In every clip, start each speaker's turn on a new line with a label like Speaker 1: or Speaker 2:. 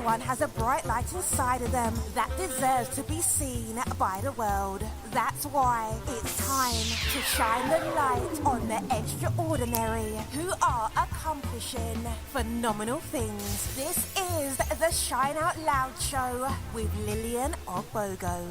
Speaker 1: Everyone has a bright light inside of them that deserves to be seen by the world. That's why it's time to shine the light on the extraordinary who are accomplishing phenomenal things. This is the Shine Out Loud Show with Lillian Ogbogo.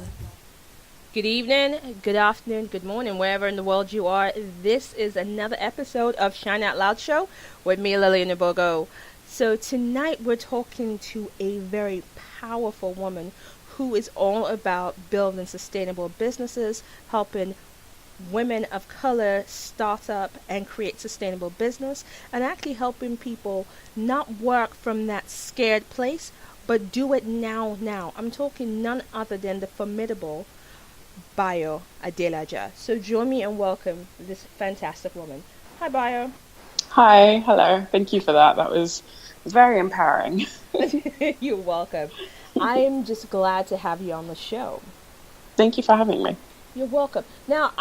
Speaker 2: Good evening, good afternoon, good morning, wherever in the world you are. This is another episode of Shine Out Loud Show with me, Lillian Ogbogo. So tonight we're talking to a very powerful woman who is all about building sustainable businesses, helping women of color start up and create sustainable business, and actually helping people not work from that scared place, but do it now. I'm talking none other than the formidable Bayo Adelaja. So join me and welcome this fantastic woman. Hi, Bayo.
Speaker 3: Hi, hello. Thank you for that. That was very empowering.
Speaker 2: You're welcome. I'm just glad to have you on the show.
Speaker 3: Thank you for having me.
Speaker 2: You're welcome. Now,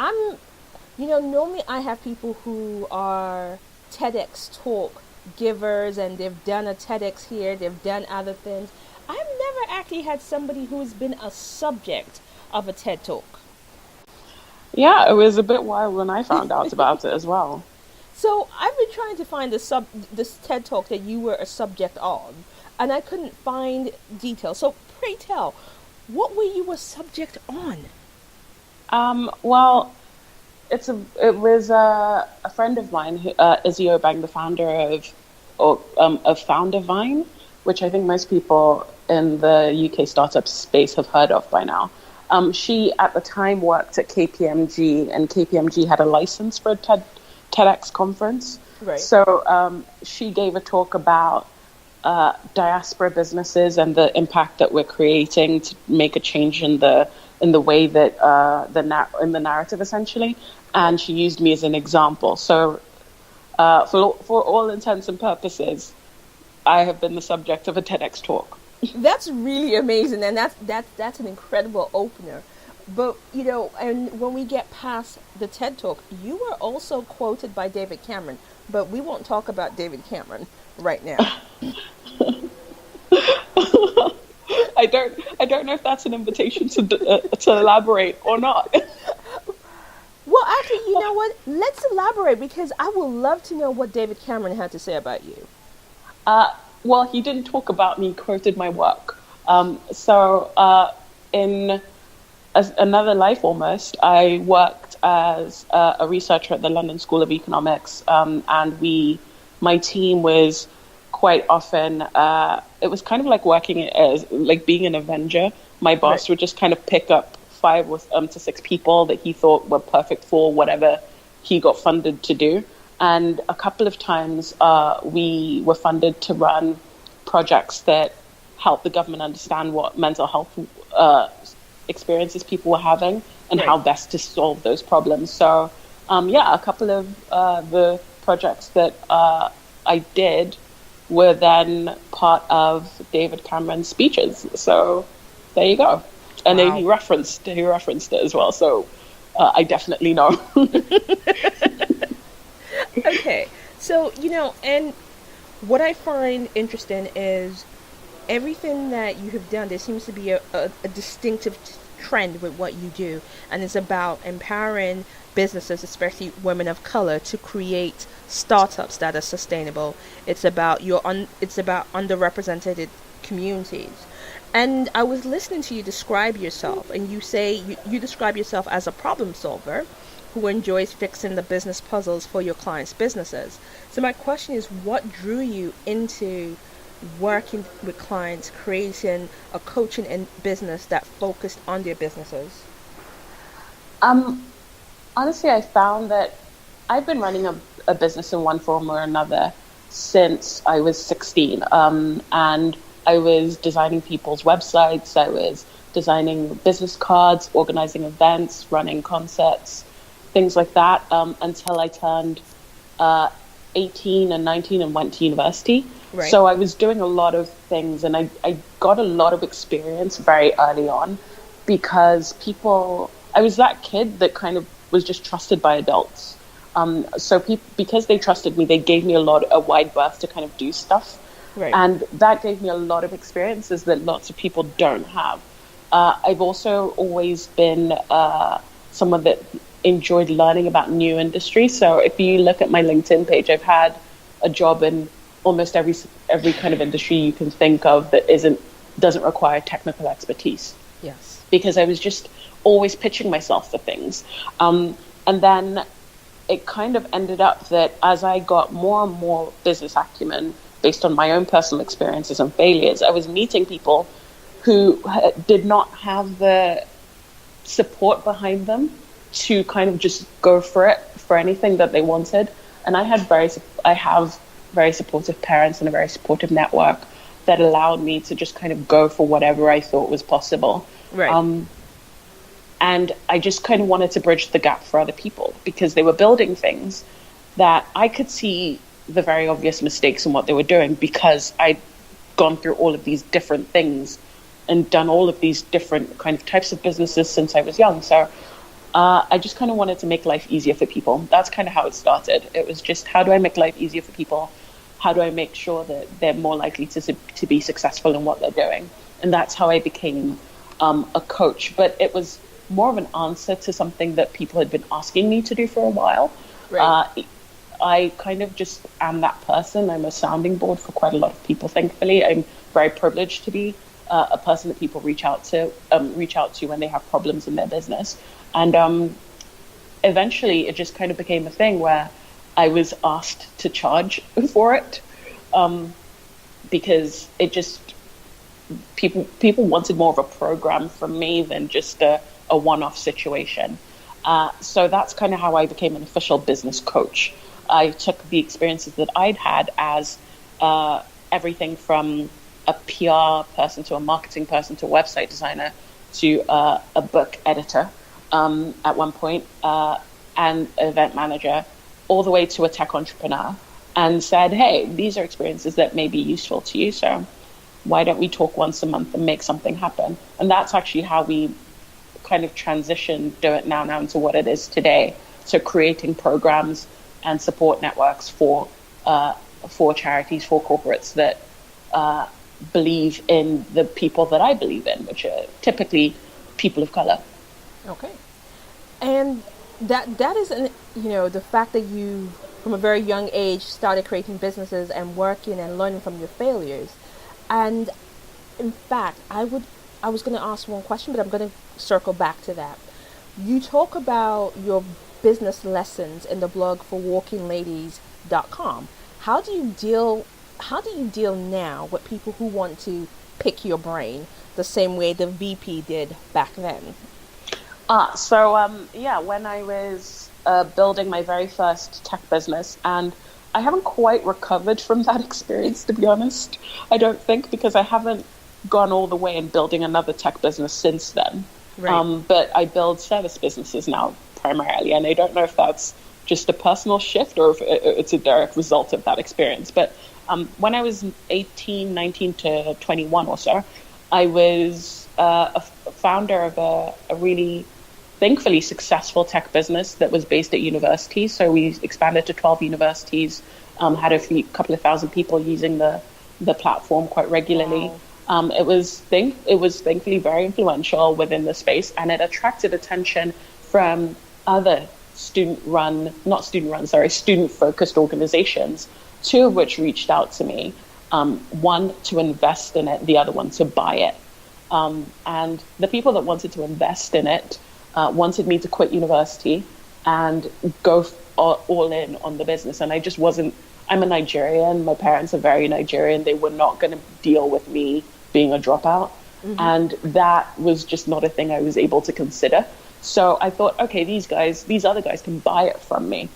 Speaker 2: normally I have people who are TEDx talk givers and they've done a TEDx here, they've done other things. I've never actually had somebody who's been a subject of a TED talk.
Speaker 3: Yeah, it was a bit wild when I found out about it as well.
Speaker 2: So I've been trying to find this TED talk that you were a subject of, and I couldn't find details. So pray tell, what were you a subject on?
Speaker 3: Well, it was a friend of mine, Izzy Obang, the founder of Founder Vine, which I think most people in the UK startup space have heard of by now. She at the time worked at KPMG, and KPMG had a license for a TEDx conference.
Speaker 2: Right.
Speaker 3: So she gave a talk about diaspora businesses and the impact that we're creating to make a change in the way that in the narrative essentially. And she used me as an example. So for all intents and purposes, I have been the subject of a TEDx talk.
Speaker 2: That's really amazing, and that's an incredible opener. But, and when we get past the TED Talk, you were also quoted by David Cameron, but we won't talk about David Cameron right now.
Speaker 3: I don't know if that's an invitation to elaborate or not.
Speaker 2: Well, actually, you know what? Let's elaborate, because I would love to know what David Cameron had to say about you.
Speaker 3: Well, he didn't talk about me, he quoted my work. In another life almost, I worked as a researcher at the London School of Economics, and my team was quite often, it was kind of like working as, like being an Avenger. My boss would just kind of pick up 5 to 6 people that he thought were perfect for whatever he got funded to do. And a couple of times we were funded to run projects that help the government understand what mental health experiences people were having and how best to solve those problems. So, a couple of the projects that I did were then part of David Cameron's speeches. So there you go. And then he referenced it as well. So I definitely know.
Speaker 2: Okay, so, and what I find interesting is everything that you have done, there seems to be a distinctive trend with what you do, and it's about empowering businesses, especially women of color, to create startups that are sustainable. It's about underrepresented communities. And I was listening to you describe yourself, and you say you describe yourself as a problem solver who enjoys fixing the business puzzles for your clients' businesses. So my question is, what drew you into working with clients, creating a coaching and business that focused on their businesses?
Speaker 3: Honestly, I found that I've been running a business in one form or another since I was 16. And I was designing people's websites, I was designing business cards, organizing events, running concerts, things like that, until I turned 18 and 19 and went to university.
Speaker 2: Right.
Speaker 3: So I was doing a lot of things, and I got a lot of experience very early on because I was that kid that kind of was just trusted by adults. So because they trusted me, they gave me a wide berth to kind of do stuff.
Speaker 2: Right.
Speaker 3: And that gave me a lot of experiences that lots of people don't have. I've also always been someone that enjoyed learning about new industries. So if you look at my LinkedIn page, I've had a job in almost every kind of industry you can think of that doesn't require technical expertise.
Speaker 2: Yes.
Speaker 3: Because I was just always pitching myself for things. And then it kind of ended up that as I got more and more business acumen based on my own personal experiences and failures, I was meeting people who did not have the support behind them to kind of just go for it, for anything that they wanted. And I have very supportive parents and a very supportive network that allowed me to just kind of go for whatever I thought was possible.
Speaker 2: Right.
Speaker 3: And I just kind of wanted to bridge the gap for other people because they were building things that I could see the very obvious mistakes in what they were doing because I'd gone through all of these different things and done all of these different kind of types of businesses since I was young. So I just kind of wanted to make life easier for people. That's kind of how it started. It was just, how do I make life easier for people? How do I make sure that they're more likely to be successful in what they're doing? And that's how I became a coach. But it was more of an answer to something that people had been asking me to do for a while.
Speaker 2: Right.
Speaker 3: I kind of just am that person. I'm a sounding board for quite a lot of people, thankfully. I'm very privileged to be a person that people reach out to when they have problems in their business. And eventually it just kind of became a thing where I was asked to charge for it because it just, people wanted more of a program from me than just a one-off situation. So that's kind of how I became an official business coach. I took the experiences that I'd had as everything from a PR person to a marketing person to a website designer to a book editor at one point and an event manager, all the way to a tech entrepreneur, and said, hey, these are experiences that may be useful to you, so why don't we talk once a month and make something happen? And that's actually how we kind of transitioned Do It Now into what it is today. So creating programs and support networks for charities, for corporates that believe in the people that I believe in, which are typically people of color.
Speaker 2: Okay. And that is, the fact that you, from a very young age, started creating businesses and working and learning from your failures. And in fact, I was going to ask one question, but I'm going to circle back to that. You talk about your business lessons in the blog for walkingladies.com. How do you deal now with people who want to pick your brain the same way the VP did back then? When I was building my very first tech business, and I haven't quite recovered from that experience, to be honest. I don't think, because I haven't gone all the way in building another tech business since then. Right. But I build service businesses now primarily, and I don't know if that's just a personal shift or if it's a direct result of that experience. But when I was 19 to 21 or so, I was a founder of a really thankfully successful tech business that was based at universities. So we expanded to 12 universities, had a couple of thousand people using the platform quite regularly. Wow. It was thankfully very influential within the space, and it attracted attention from other student-focused organizations, two of which reached out to me, one to invest in it, the other one to buy it. And the people that wanted to invest in it wanted me to quit university and go all in on the business. And I just wasn't. I'm a Nigerian. My parents are very Nigerian. They were not going to deal with me being a dropout. Mm-hmm. And that was just not a thing I was able to consider. So I thought, okay, these other guys can buy it from me.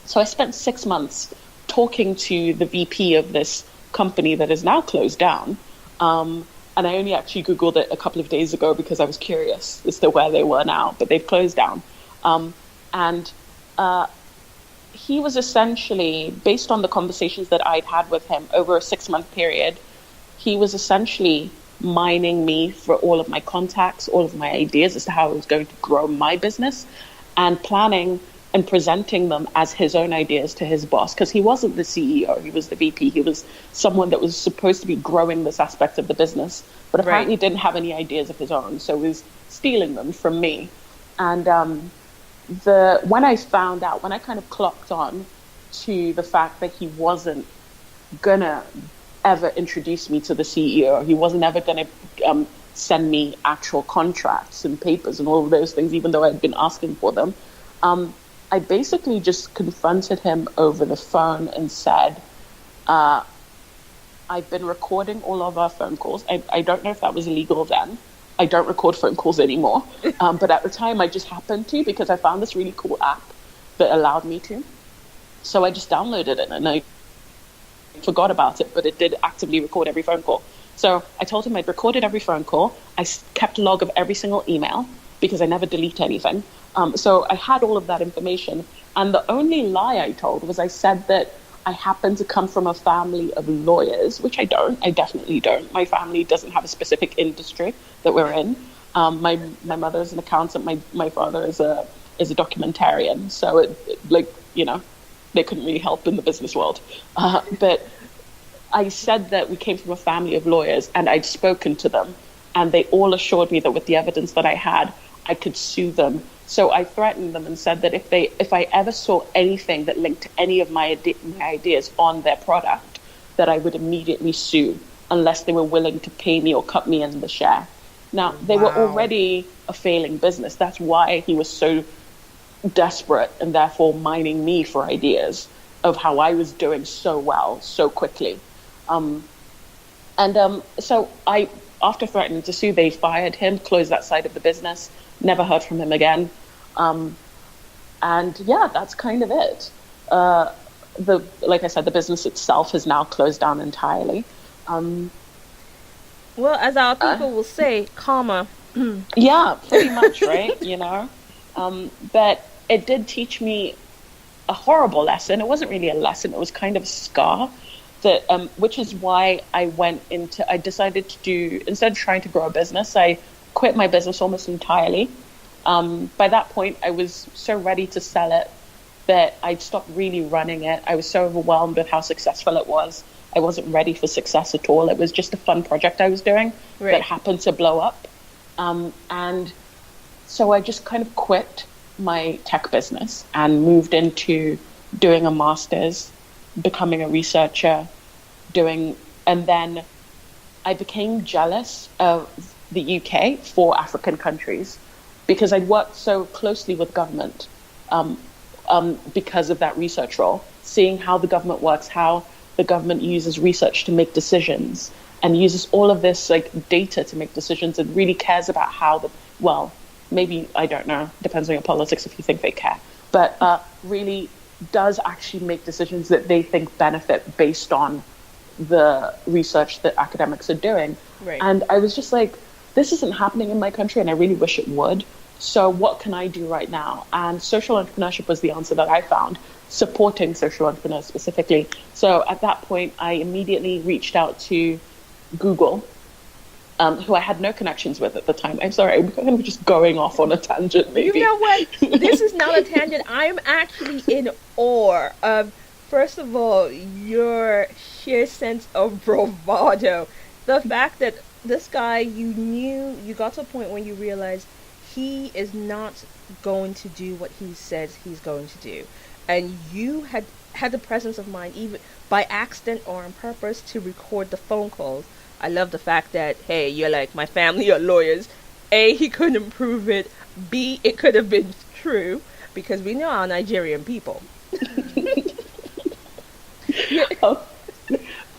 Speaker 2: So I spent 6 months talking to the VP of this company that is now closed down. And I only actually Googled it a couple of days ago because I was curious as to where they were now, but they've closed down. He was essentially, based on the conversations that I'd had with him over a 6-month period, he was essentially mining me for all of my contacts, all of my ideas as to how I was going to grow my business, and planning
Speaker 3: and presenting them as his own ideas to his boss, because he wasn't the CEO, he was the VP. He was someone that was supposed to be growing this aspect of the business, but apparently didn't have any ideas of his own, so was stealing them from me. And when I found out, when I kind of clocked on to the fact that he wasn't gonna ever introduce me to the CEO, he wasn't ever gonna send me actual contracts and papers and all of those things, even though I'd been asking for them, I basically just confronted him over the phone and said, I've been recording all of our phone calls. I don't know if that was illegal then. I don't record phone calls anymore. But at the time, I just happened to, because I found this really cool app that allowed me to. So I just downloaded it, and I forgot about it, but it did actively record every phone call. So I told him I'd recorded every phone call. I kept log of every single email, because I never delete anything. So I had all of that information. And the only lie I told was I said that I happen to come from a family of lawyers, which I don't. I definitely don't. My family doesn't have a specific industry that we're in. My mother is an accountant. My father is a documentarian. So they couldn't really help in the business world. But I said that we came from a family of lawyers, and I'd spoken to them, and they all assured me that with the evidence that I had, I could sue them. So I threatened them and said that if I ever saw anything that linked to any of my ideas on their product, that I would immediately sue, unless they were willing to pay me or cut me in the share. Now, they were already a failing business. That's why he was so desperate and therefore mining me for ideas of how I was doing so well, so quickly. So after threatening to sue, they fired him, closed that side of the business, never heard from him again. That's kind of it. Like I said, the business itself has now closed down entirely.
Speaker 2: Well, as our people will say, karma.
Speaker 3: Yeah, pretty much, right? But it did teach me a horrible lesson. It wasn't really a lesson. It was kind of a scar. Which is why I decided to do, instead of trying to grow a business, I quit my business almost entirely. By that point, I was so ready to sell it that I'd stopped really running it. I was so overwhelmed with how successful it was. I wasn't ready for success at all. It was just a fun project I was doing that happened to blow up. And so I just kind of quit my tech business and moved into doing a master's, becoming a researcher, and then I became jealous of the UK for African countries, because I'd worked so closely with government because of that research role, seeing how the government works, how the government uses research to make decisions and uses all of this data to make decisions, and really cares about how maybe, I don't know, depends on your politics if you think they care, but really does actually make decisions that they think benefit based on the research that academics are doing. Right. And I was just like, this isn't happening in my country, and I really wish it would. So what can I do right now? And social entrepreneurship was the answer that I found, supporting social entrepreneurs specifically. So at that point, I immediately reached out to Google, who I had no connections with at the time. I'm sorry, I'm kind of just going off on a tangent, maybe.
Speaker 2: You know what? This is not a tangent. I'm actually in awe of, first of all, your sheer sense of bravado. The fact that this guy, you got to a point when you realized he is not going to do what he says he's going to do. And you had the presence of mind, even by accident or on purpose, to record the phone calls. I love the fact that, hey, you're like, my family are lawyers. A, he couldn't prove it. B, it could have been true, because we know our Nigerian people.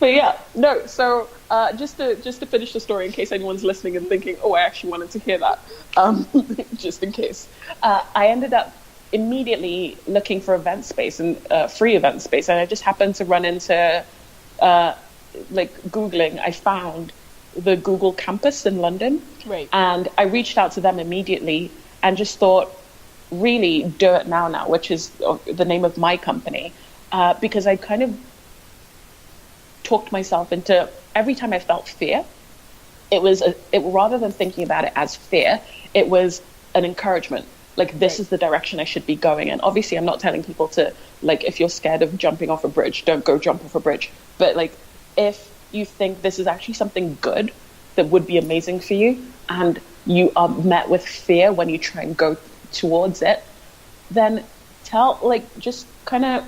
Speaker 3: But yeah, no, so just to finish the story, in case anyone's listening and thinking, oh, I actually wanted to hear that, just in case. I ended up immediately looking for event space and free event space, and I just happened to run into Googling, I found the Google campus in London. Right. And I reached out to them immediately and just thought, really, do it now, which is the name of my company, because I kind of talked myself into, every time I felt fear, it rather than thinking about it as fear, it was an encouragement. Like, this is the direction I should be going in. Obviously, I'm not telling people to, like, if you're scared of jumping off a bridge, don't go jump off a bridge. But, like, if you think this is actually something good that would be amazing for you, and you are met with fear when you try and go towards it, then just kind of,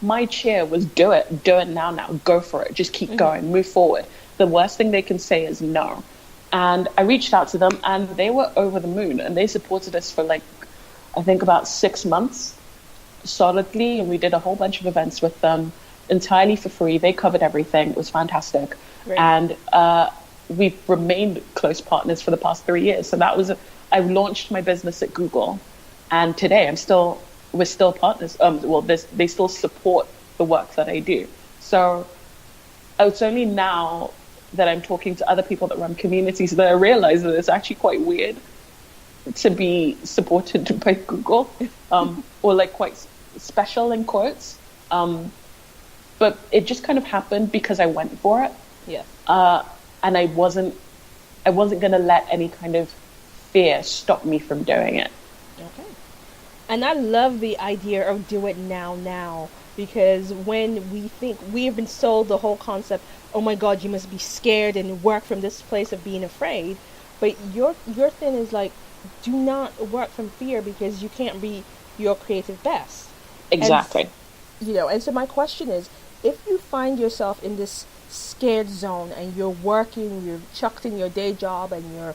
Speaker 3: my cheer was do it now, go for it, just keep going, move forward. The worst thing they can say is no. And I reached out to them, and they were over the moon, and they supported us for, like, I think about 6 months solidly, and we did a whole bunch of events with them entirely for free. They covered everything. It was fantastic.
Speaker 2: Right.
Speaker 3: And we've remained close partners for the past 3 years. So I launched my business at Google, and today we're still partners. They still support the work that I do. So it's only now that I'm talking to other people that run communities that I realize that it's actually quite weird to be supported by Google, or like quite special in quotes. But it just kind of happened because I went for it.
Speaker 2: Yeah.
Speaker 3: And I wasn't going to let any kind of fear stop me from doing it.
Speaker 2: Okay. And I love the idea of do it now, because when we have been sold the whole concept, oh my God, you must be scared and work from this place of being afraid. But your thing is like, do not work from fear, because you can't be your creative best.
Speaker 3: Exactly.
Speaker 2: And so my question is, if you find yourself in this scared zone and you're working, you're chucked in your day job and you're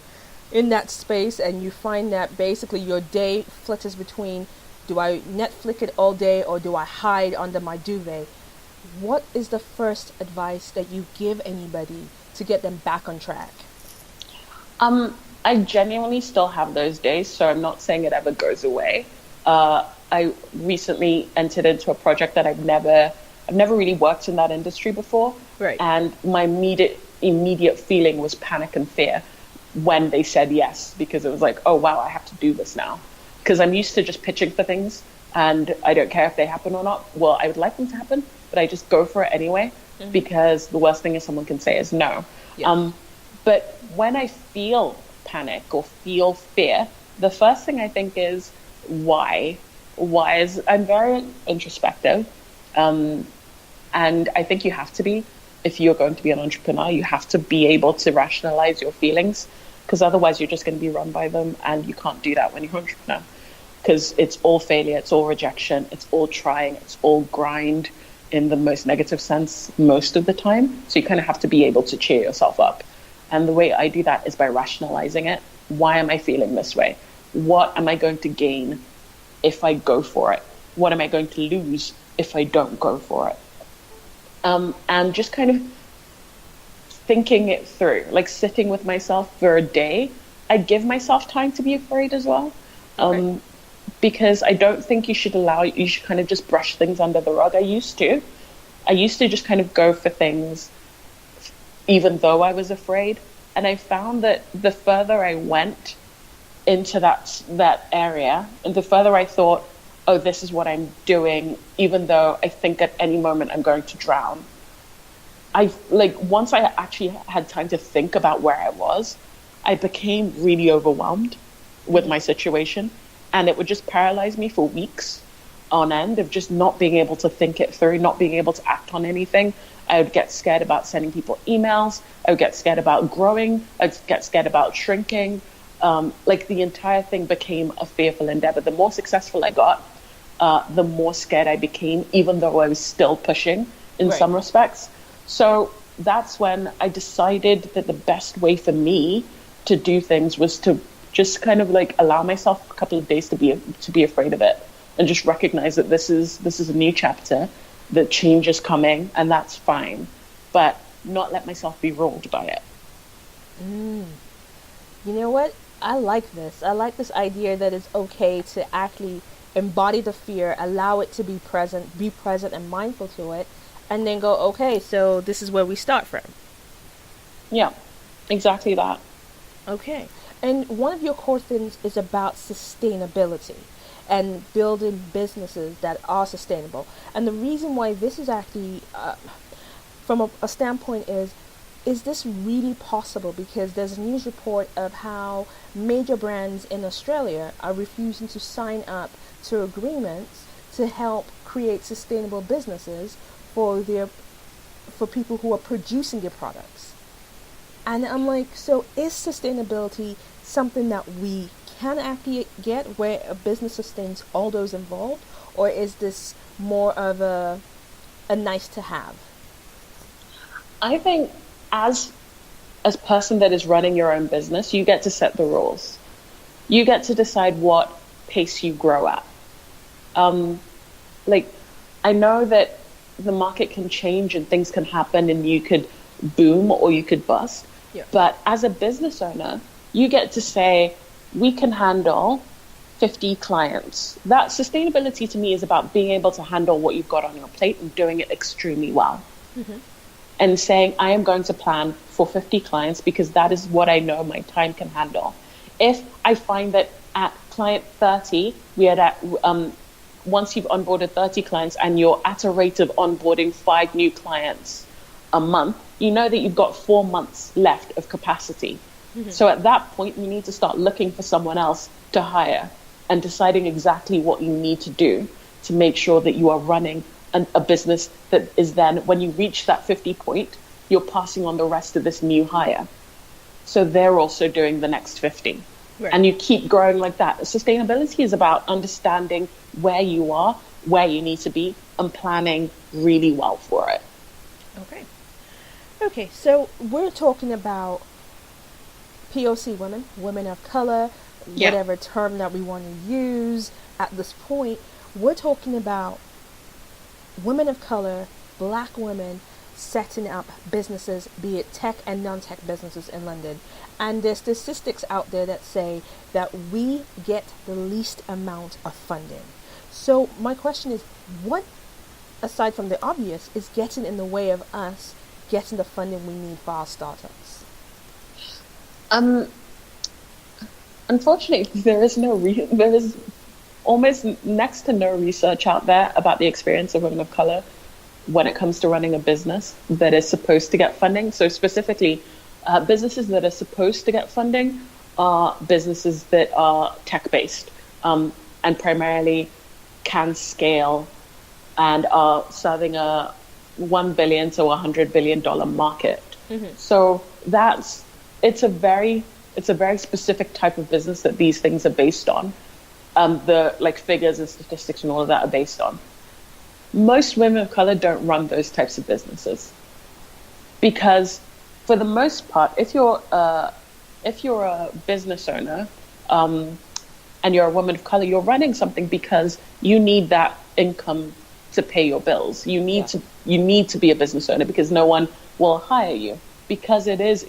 Speaker 2: in that space, and you find that basically your day flitters between, do I Netflix it all day or do I hide under my duvet? What is the first advice that you give anybody to get them back on track?
Speaker 3: I genuinely still have those days, so I'm not saying it ever goes away. I recently entered into a project that I've never really worked in that industry before.
Speaker 2: Right.
Speaker 3: And my immediate feeling was panic and fear when they said yes, because it was like, oh wow, I have to do this now. Because I'm used to just pitching for things and I don't care if they happen or not. Well, I would like them to happen, but I just go for it anyway, because the worst thing someone can say is no. Yeah. But when I feel panic or feel fear, the first thing I think is why. Why is I'm very introspective, and I think you have to be. If you're going to be an entrepreneur, you have to be able to rationalize your feelings, because otherwise you're just going to be run by them, and you can't do that when you're an entrepreneur, because it's all failure, it's all rejection, it's all trying, it's all grind in the most negative sense most of the time. So you kind of have to be able to cheer yourself up. And the way I do that is by rationalizing it. Why am I feeling this way? What am I going to gain if I go for it? What am I going to lose if I don't go for it? And just kind of thinking it through, like sitting with myself for a day. I give myself time to be afraid as well. Because I don't think you should kind of just brush things under the rug. I used to just kind of go for things even though I was afraid. And I found that the further I went into that area, and the further I thought, oh, this is what I'm doing, even though I think at any moment I'm going to drown. Once I actually had time to think about where I was, I became really overwhelmed with my situation, and it would just paralyze me for weeks on end of just not being able to think it through, not being able to act on anything. I would get scared about sending people emails. I would get scared about growing. I'd get scared about shrinking. The entire thing became a fearful endeavor. The more successful I got, the more scared I became, even though I was still pushing in some respects. So that's when I decided that the best way for me to do things was to just kind of like allow myself a couple of days to be afraid of it, and just recognize that this is a new chapter, that change is coming, and that's fine, but not let myself be ruled by it.
Speaker 2: You know what? I like this. I like this idea that it's okay to actually embody the fear, allow it to be present and mindful to it, and then go, okay, so this is where we start from.
Speaker 3: Yeah, exactly that.
Speaker 2: Okay. And one of your core things is about sustainability and building businesses that are sustainable. And the reason why this is actually, from a standpoint, is is this really possible? Because there's a news report of how major brands in Australia are refusing to sign up to agreements to help create sustainable businesses for people who are producing their products. And I'm like, so is sustainability something that we can actually get where a business sustains all those involved, or is this more of a nice to have?
Speaker 3: I think as person that is running your own business, you get to set the rules. You get to decide what pace you grow at. I know that the market can change and things can happen and you could boom or you could bust.
Speaker 2: Yeah.
Speaker 3: But as a business owner, you get to say, we can handle 50 clients. That sustainability to me is about being able to handle what you've got on your plate and doing it extremely well.
Speaker 2: Mm-hmm.
Speaker 3: And saying, I am going to plan for 50 clients because that is what I know my time can handle. If I find that at client 30, we are at, once you've onboarded 30 clients and you're at a rate of onboarding 5 new clients a month, you know that you've got 4 months left of capacity. Mm-hmm. So at that point, you need to start looking for someone else to hire and deciding exactly what you need to do to make sure that you are running a business that is then, when you reach that 50 point, you're passing on the rest of this new hire. So they're also doing the next 50. Right. And you keep growing like that. Sustainability is about understanding where you are, where you need to be, and planning really well for it.
Speaker 2: Okay, so we're talking about POC women, women of color, whatever term that we want to use at this point. We're talking about women of color, black women, setting up businesses, be it tech and non-tech businesses in London. And there's statistics out there that say that we get the least amount of funding. So my question is, what, aside from the obvious, is getting in the way of us getting the funding we need for our startups?
Speaker 3: Unfortunately, there is almost next to no research out there about the experience of women of color when it comes to running a business that is supposed to get funding. So specifically, businesses that are supposed to get funding are businesses that are tech-based and primarily can scale and are serving a $1 billion to $100 billion market. Mm-hmm. So it's a very specific type of business that these things are based on. The figures and statistics and all of that are based on. Most women of color don't run those types of businesses because, for the most part, if you're a business owner and you're a woman of color, you're running something because you need that income to pay your bills. You need to be a business owner because no one will hire you because it is.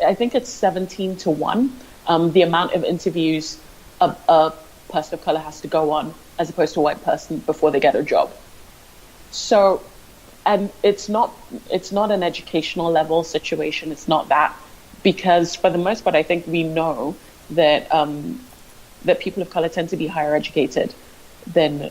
Speaker 3: I think it's 17-1 the amount of interviews a person of color has to go on as opposed to a white person before they get a job. So, and it's not an educational level situation. It's not that, because for the most part, I think we know that that people of color tend to be higher educated than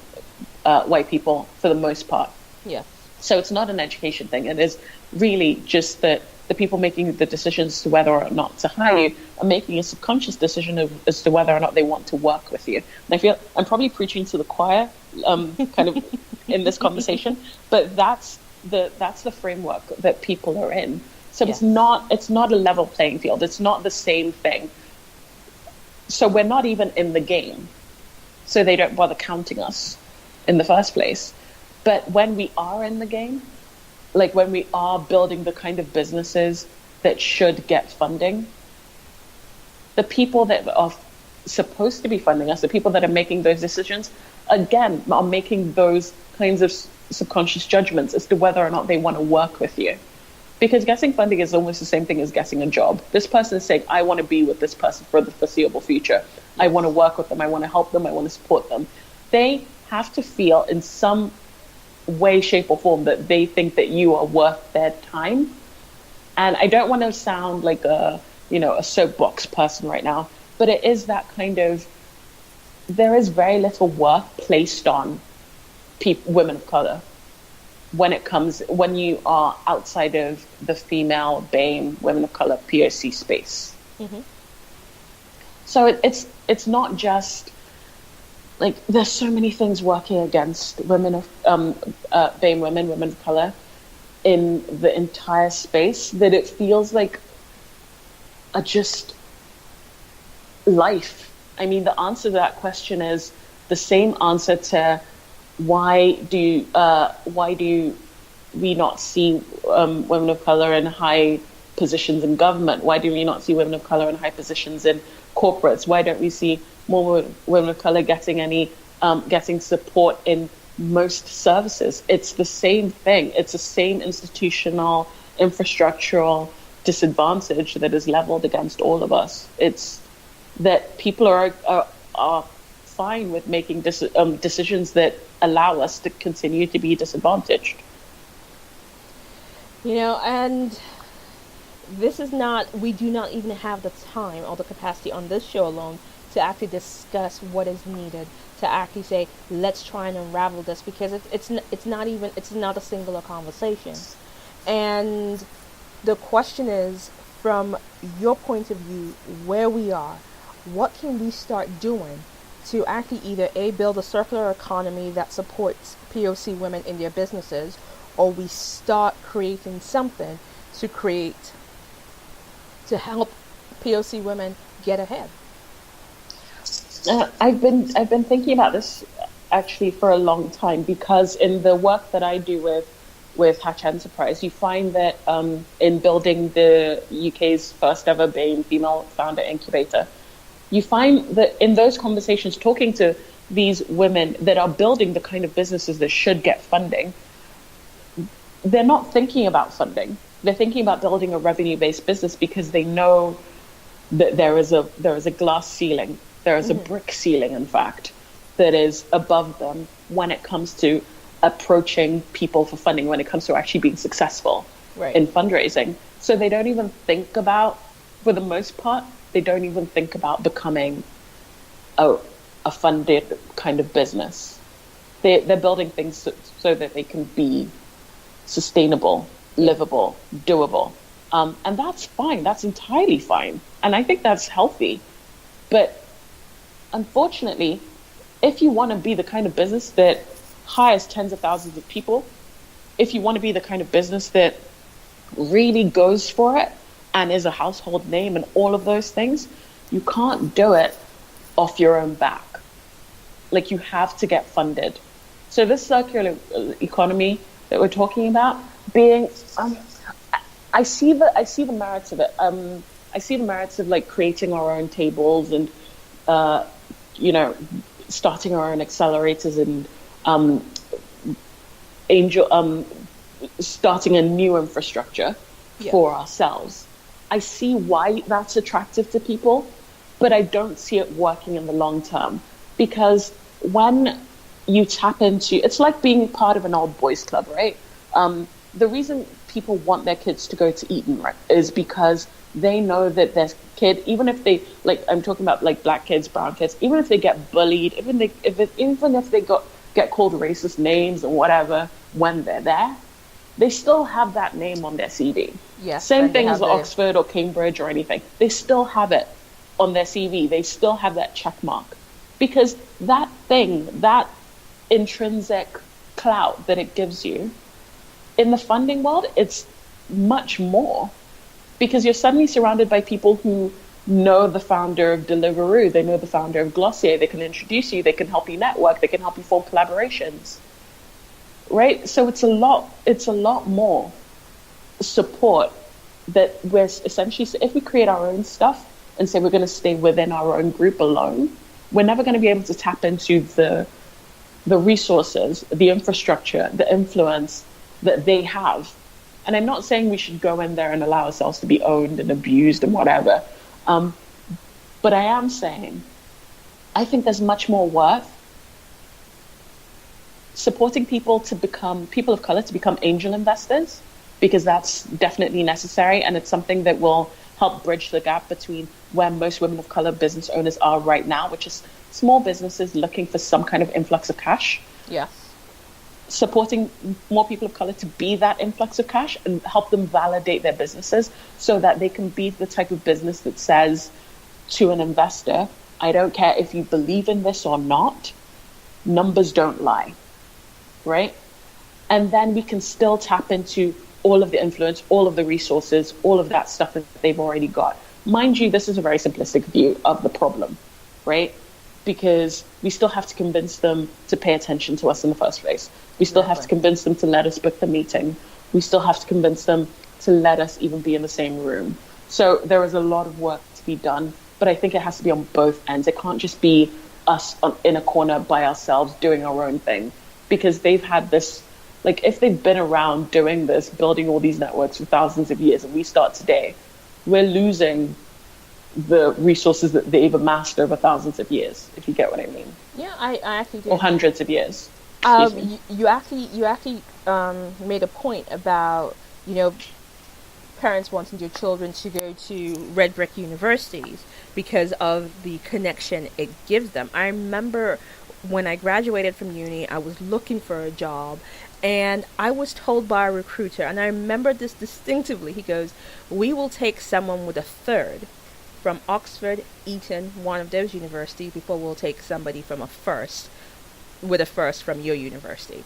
Speaker 3: white people for the most part.
Speaker 2: Yeah.
Speaker 3: So it's not an education thing. It is really just that the people making the decisions as to whether or not to hire you are making a subconscious decision as to whether or not they want to work with you. And I feel I'm probably preaching to the choir, kind of in this conversation, but that's the framework that people are in. So yes. It's not a level playing field. It's not the same thing. So we're not even in the game. So they don't bother counting us in the first place. But when we are in the game, like when we are building the kind of businesses that should get funding, the people that are supposed to be funding us, the people that are making those decisions, again, are making those kinds of subconscious judgments as to whether or not they want to work with you. Because getting funding is almost the same thing as getting a job. This person is saying, I want to be with this person for the foreseeable future. I want to work with them. I want to help them. I want to support them. They have to feel in some way, shape, or form that they think that you are worth their time. And I don't want to sound like a soapbox person right now, but it is that kind of, there is very little worth placed on women of color. when you are outside of the female BAME, women of color, POC space.
Speaker 2: Mm-hmm.
Speaker 3: So it's not just like there's so many things working against women of BAME women of color in the entire space that it feels like just life. I mean, the answer to that question is the same answer to why do we not see women of color in high positions in government? Why do we not see women of color in high positions in corporates? Why don't we see more women of color getting support in most services? It's the same thing. It's the same institutional, infrastructural disadvantage that is leveled against all of us. It's that people are fine with making decisions that allow us to continue to be disadvantaged.
Speaker 2: And we do not even have the time or the capacity on this show alone to actually discuss what is needed to actually say, let's try and unravel this, because it's not a singular conversation. And the question is, from your point of view, where we are, what can we start doing to actually either build a circular economy that supports POC women in their businesses, or we start creating something to help POC women get ahead?
Speaker 3: I've been thinking about this actually for a long time, because in the work that I do with Hatch Enterprise, you find that in building the UK's first ever BAME female founder incubator, you find that in those conversations, talking to these women that are building the kind of businesses that should get funding, they're not thinking about funding. They're thinking about building a revenue-based business, because they know that there is a glass ceiling. There is a brick ceiling, in fact, that is above them when it comes to approaching people for funding, when it comes to actually being successful in fundraising. So they don't even think about, for the most part, they don't even think about becoming a funded kind of business. They're building things so that they can be sustainable, livable, doable. And that's fine. That's entirely fine. And I think that's healthy. But unfortunately, if you want to be the kind of business that hires tens of thousands of people, if you want to be the kind of business that really goes for it and is a household name and all of those things, you can't do it off your own back. Like, you have to get funded. So this circular economy that we're talking about, being, I see the merits of it. I see the merits of like creating our own tables and, starting our own accelerators and starting a new infrastructure for ourselves. I see why that's attractive to people, but I don't see it working in the long term, because when you tap into, it's like being part of an old boys club, right? The reason people want their kids to go to Eton, right, is because they know that their kid, even if they, like, I'm talking about like black kids, brown kids, even if they get bullied, even if they get called racist names or whatever when they're there, they still have that name on their CV. Yes, same thing as Oxford or Cambridge or anything. They still have it on their CV. They still have that check mark, because that thing, that intrinsic clout that it gives you in the funding world, it's much more, because you're suddenly surrounded by people who know the founder of Deliveroo, they know the founder of Glossier, they can introduce you, they can help you network, they can help you form collaborations, right? So it's a lot more support that we're essentially, if we create our own stuff and say we're going to stay within our own group alone, we're never going to be able to tap into the resources, the infrastructure, the influence that they have. And I'm not saying we should go in there and allow ourselves to be owned and abused and whatever. But I am saying, I think there's much more worth supporting people of color to become angel investors, because that's definitely necessary. And it's something that will help bridge the gap between where most women of color business owners are right now, which is small businesses looking for some kind of influx of cash.
Speaker 2: Yes.
Speaker 3: supporting more people of color to be that influx of cash and help them validate their businesses so that they can be the type of business that says to an investor, I don't care if you believe in this or not, numbers don't lie, right? And then we can still tap into all of the influence, all of the resources, all of that stuff that they've already got. Mind you, this is a very simplistic view of the problem, right? Because we still have to convince them to pay attention to us in the first place. We still have to convince them to let us book the meeting. We still have to convince them to let us even be in the same room. So there is a lot of work to be done, but I think it has to be on both ends. It can't just be us in a corner by ourselves doing our own thing, because they've had this, like, if they've been around doing this, building all these networks for thousands of years, and we start today, we're losing the resources that they've amassed over thousands of years, if you get what I mean.
Speaker 2: Yeah, I actually did.
Speaker 3: Or hundreds of years.
Speaker 2: You actually made a point about, parents wanting their children to go to red brick universities because of the connection it gives them. I remember when I graduated from uni, I was looking for a job, and I was told by a recruiter, and I remember this distinctively, he goes, we will take someone with a third from Oxford, Eton, one of those universities, before we'll take somebody from a first from your university.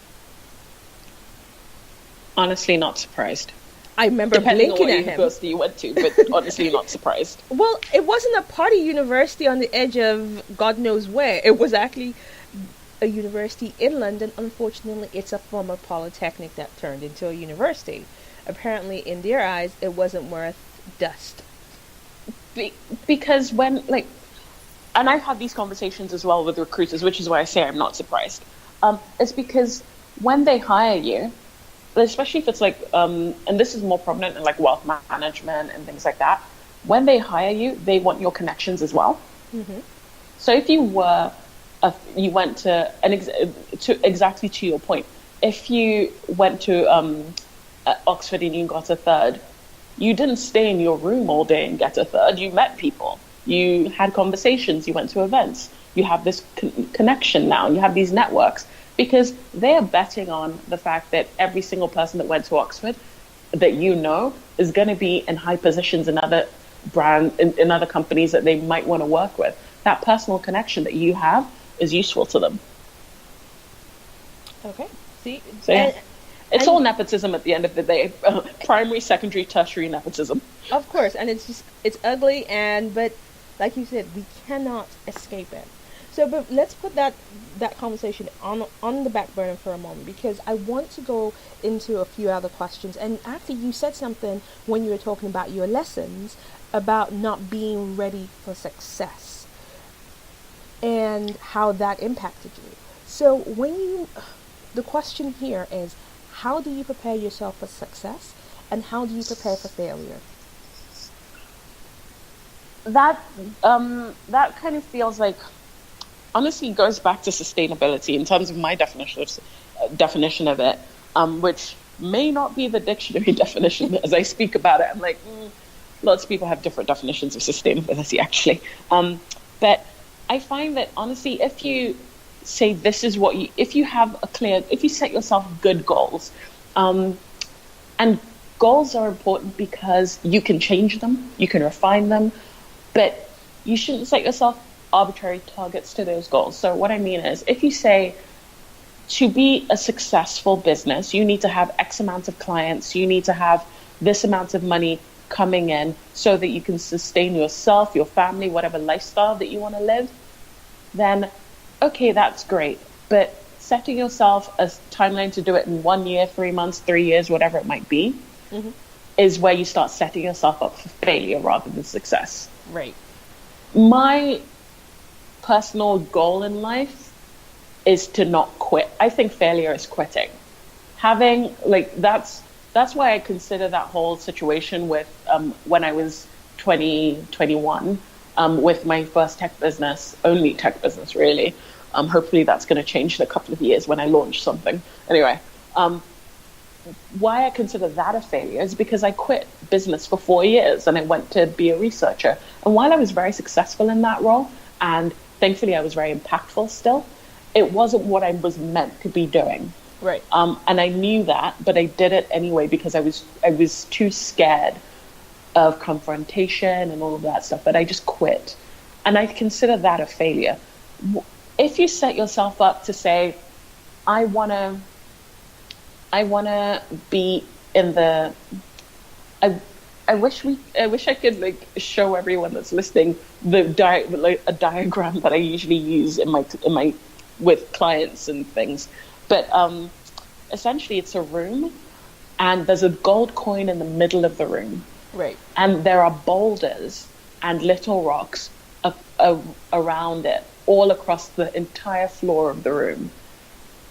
Speaker 3: Honestly, not surprised.
Speaker 2: I remember
Speaker 3: Depending on
Speaker 2: blinking
Speaker 3: what
Speaker 2: at him.
Speaker 3: university you went to, but honestly, not surprised.
Speaker 2: Well, it wasn't a party university on the edge of God knows where. It was actually a university in London. Unfortunately, it's a former polytechnic that turned into a university. Apparently, in their eyes, it wasn't worth dust.
Speaker 3: Because when, like, and I've had these conversations as well with recruiters, which is why I say I'm not surprised. It's because when they hire you, especially if it's like, and this is more prominent in like wealth management and things like that, when they hire you, they want your connections as well. Mm-hmm. So if you went to exactly to your point, if you went to Oxford and you got a third, you didn't stay in your room all day and get a third. You met people. You had conversations. You went to events. You have this connection now. You have these networks because they are betting on the fact that every single person that went to Oxford that is going to be in high positions in other in other companies that they might want to work with. That personal connection that you have is useful to them.
Speaker 2: Okay. See?
Speaker 3: So, yeah. It's all nepotism at the end of the day. Primary, secondary, tertiary nepotism. Of
Speaker 2: course, and it's ugly, but like you said, we cannot escape it. So, but let's put that conversation on the back burner for a moment, because I want to go into a few other questions. And actually, you said something when you were talking about your lessons about not being ready for success and how that impacted you. So, the question here is, how do you prepare yourself for success, and how do you prepare for failure?
Speaker 3: That kind of feels like, honestly, goes back to sustainability in terms of my definition of it, which may not be the dictionary definition as I speak about it. I'm like, lots of people have different definitions of sustainability, actually. But I find that, honestly, if you say this is what if you set yourself good goals, and goals are important because you can change them, you can refine them, but you shouldn't set yourself arbitrary targets to those goals. So what I mean is, if you say to be a successful business, you need to have X amount of clients, you need to have this amount of money coming in so that you can sustain yourself, your family, whatever lifestyle that you want to live, then okay, that's great. But setting yourself a timeline to do it in 1 year, 3 months, 3 years, whatever it might be, is where you start setting yourself up for failure rather than success.
Speaker 2: Right.
Speaker 3: My personal goal in life is to not quit. I think failure is quitting. That's why I consider that whole situation with when I was 21, with my first tech business, only tech business really. Hopefully that's going to change in a couple of years when I launch something. Anyway, why I consider that a failure is because I quit business for 4 years and I went to be a researcher. And while I was very successful in that role, and thankfully I was very impactful still, it wasn't what I was meant to be doing.
Speaker 2: Right.
Speaker 3: And I knew that, but I did it anyway because I was too scared of confrontation and all of that stuff. But I just quit, and I consider that a failure. If you set yourself up to say, I wanna be in the, I wish I could like show everyone that's listening a diagram that I usually use in my with clients and things. But essentially, it's a room, and there's a gold coin in the middle of the room.
Speaker 2: Right.
Speaker 3: And there are boulders and little rocks around it, all across the entire floor of the room.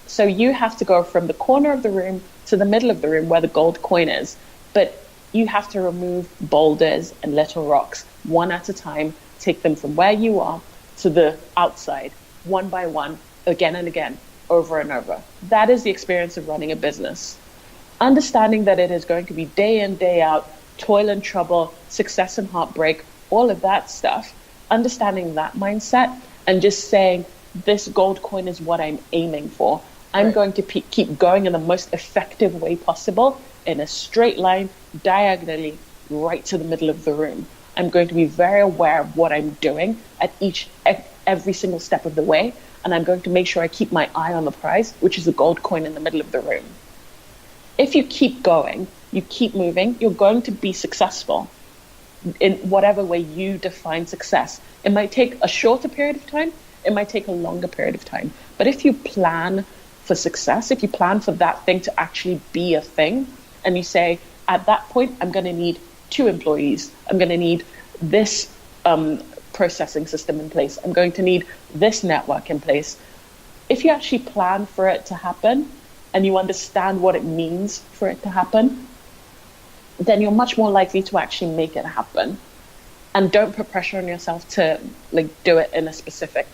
Speaker 3: So you have to go from the corner of the room to the middle of the room where the gold coin is. But you have to remove boulders and little rocks one at a time, take them from where you are to the outside, one by one, again and again, over and over. That is the experience of running a business. Understanding that it is going to be day in, day out, toil and trouble, success and heartbreak, all of that stuff. Understanding that mindset and just saying, this gold coin is what I'm aiming for. I'm going to keep going in the most effective way possible, in a straight line, diagonally, right to the middle of the room. I'm going to be very aware of what I'm doing at every single step of the way, and I'm going to make sure I keep my eye on the prize, which is the gold coin in the middle of the room. If you keep going, you keep moving, you're going to be successful in whatever way you define success. It might take a shorter period of time, it might take a longer period of time. But if you plan for success, if you plan for that thing to actually be a thing, and you say, at that point, I'm going to need 2 employees. I'm going to need this processing system in place. I'm going to need this network in place. If you actually plan for it to happen and you understand what it means for it to happen, then you're much more likely to actually make it happen. And don't put pressure on yourself to do it in a specific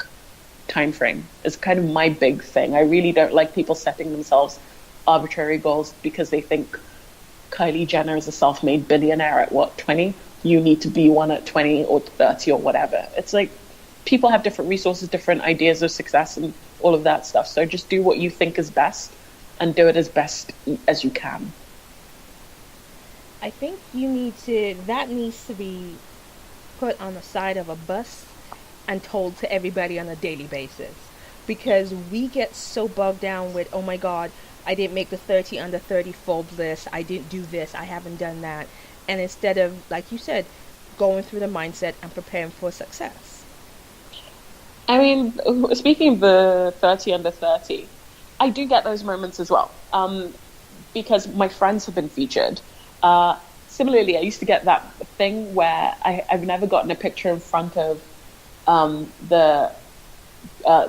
Speaker 3: time frame. It's kind of my big thing. I really don't like people setting themselves arbitrary goals because they think Kylie Jenner is a self-made billionaire at 20? You need to be one at 20 or 30 or whatever. It's like people have different resources, different ideas of success and all of that stuff. So just do what you think is best and do it as best as you can.
Speaker 2: I think that needs to be put on the side of a bus and told to everybody on a daily basis, because we get so bogged down with, oh my God, I didn't make the 30 under 30 Forbes list, I didn't do this, I haven't done that. And instead of, like you said, going through the mindset and preparing for success.
Speaker 3: I mean, speaking of the 30 under 30, I do get those moments as well, because my friends have been featured. Similarly, I used to get that thing where I've never gotten a picture in front of the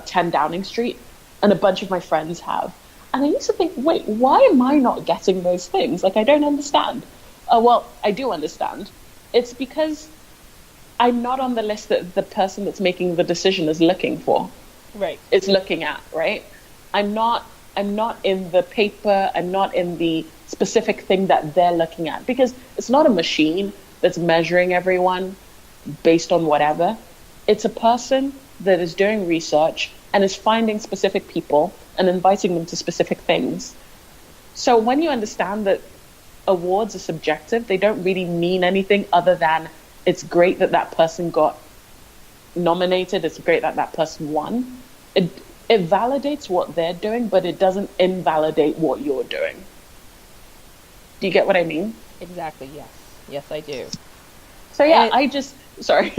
Speaker 3: 10 Downing Street, and a bunch of my friends have. And I used to think, wait, why am I not getting those things? I don't understand. Well, I do understand. It's because I'm not on the list that the person that's making the decision is looking for.
Speaker 2: Right.
Speaker 3: Is looking at, right? I'm not in the paper, I'm not in the specific thing that they're looking at, because it's not a machine that's measuring everyone based on whatever. It's a person that is doing research and is finding specific people and inviting them to specific things. So when you understand that awards are subjective, they don't really mean anything other than it's great that that person got nominated, it's great that that person won. It validates what they're doing, but it doesn't invalidate what you're doing. Do you get what I mean?
Speaker 2: Exactly, yes. Yes, I do.
Speaker 3: So yeah, sorry.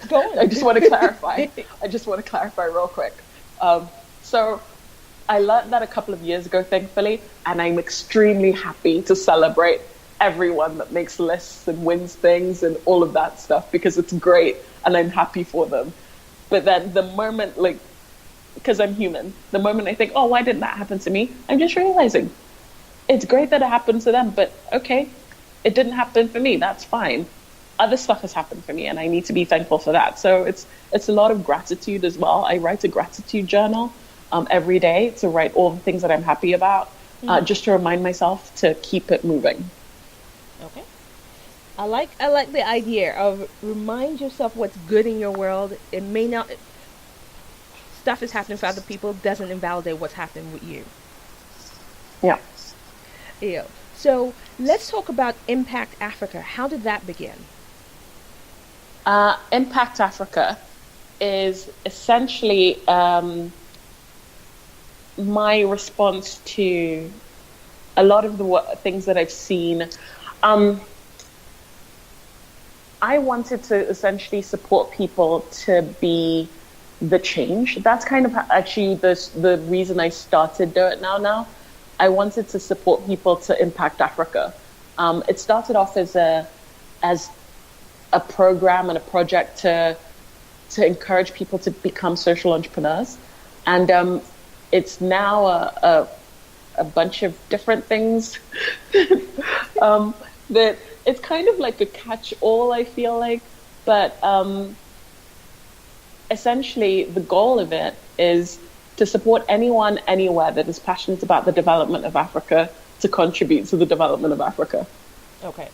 Speaker 2: Go on.
Speaker 3: I just want to clarify real quick. So I learned that a couple of years ago, thankfully, and I'm extremely happy to celebrate everyone that makes lists and wins things and all of that stuff, because it's great and I'm happy for them. But then the moment, because I'm human, the moment I think, oh, why didn't that happen to me? I'm just realizing it's great that it happened to them, but okay, it didn't happen for me. That's fine. Other stuff has happened for me and I need to be thankful for that. So it's a lot of gratitude as well. I write a gratitude journal every day to write all the things that I'm happy about, just to remind myself to keep it moving.
Speaker 2: Okay. I like the idea of remind yourself what's good in your world. It may not, stuff is happening for other people doesn't invalidate what's happening with you.
Speaker 3: Yeah.
Speaker 2: Yeah. So let's talk about Impact Africa. How did that begin?
Speaker 3: Impact Africa is essentially my response to a lot of the things that I've seen. I wanted to essentially support people to be the change. That's kind of actually the reason I started Do It Now. I wanted to support people to impact Africa. It started off as a program and a project to encourage people to become social entrepreneurs, and it's now a bunch of different things that it's kind of like a catch-all, I feel like, but essentially the goal of it is to support anyone anywhere that is passionate about the development of Africa to contribute to the development of Africa.
Speaker 2: Okay.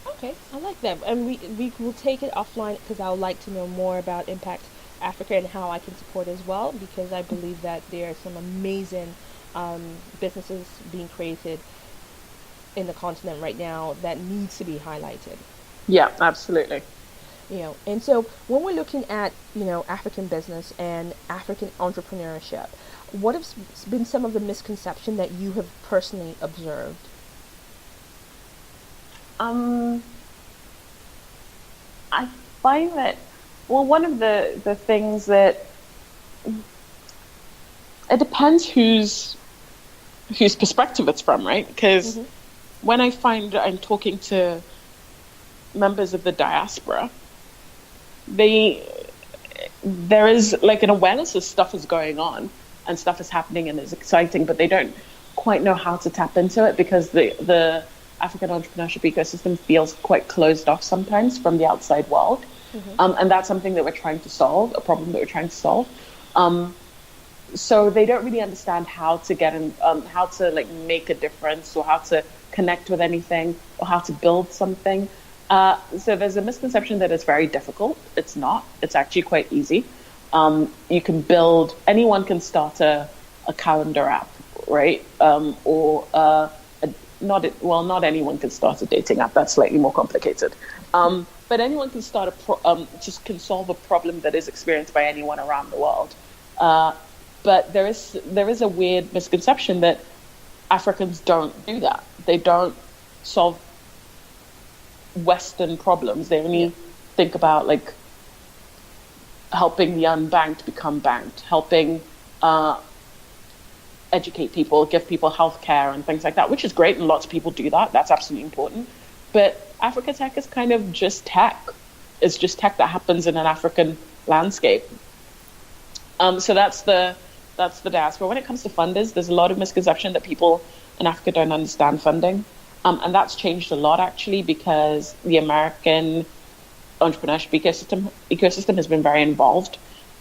Speaker 2: Okay, I like that. And we will take it offline because I would like to know more about Impact Africa and how I can support as well, because I believe that there are some amazing businesses being created in the continent right now that needs to be highlighted.
Speaker 3: Yeah, absolutely.
Speaker 2: And so when we're looking at, African business and African entrepreneurship, what have been some of the misconceptions that you have personally observed?
Speaker 3: I find that, well, one of the things that it depends whose perspective it's from, right? Because when I find I'm talking to members of the diaspora, there is like an awareness of stuff is going on and stuff is happening and it's exciting, but they don't quite know how to tap into it because the African entrepreneurship ecosystem feels quite closed off sometimes from the outside world. And that's something that we're trying to solve, a problem that we're trying to solve. So they don't really understand how to get in, how to like make a difference or how to connect with anything or how to build something. So there's a misconception that it's very difficult. It's not. It's actually quite easy. You can build, anyone can start a calendar app, right? Not anyone can start a dating app. That's slightly more complicated. But anyone can start just can solve a problem that is experienced by anyone around the world. But there is a weird misconception that Africans don't do that. They don't solve Western problems. They only think about like helping the unbanked become banked, helping educate people, give people healthcare and things like that, which is great, and lots of people do that. That's absolutely important. But Africa Tech is kind of just tech. It's just tech that happens in an African landscape. So that's the diaspora. When it comes to funders, there's a lot of misconception that people in Africa don't understand funding. And that's changed a lot, actually, because the American entrepreneurship ecosystem has been very involved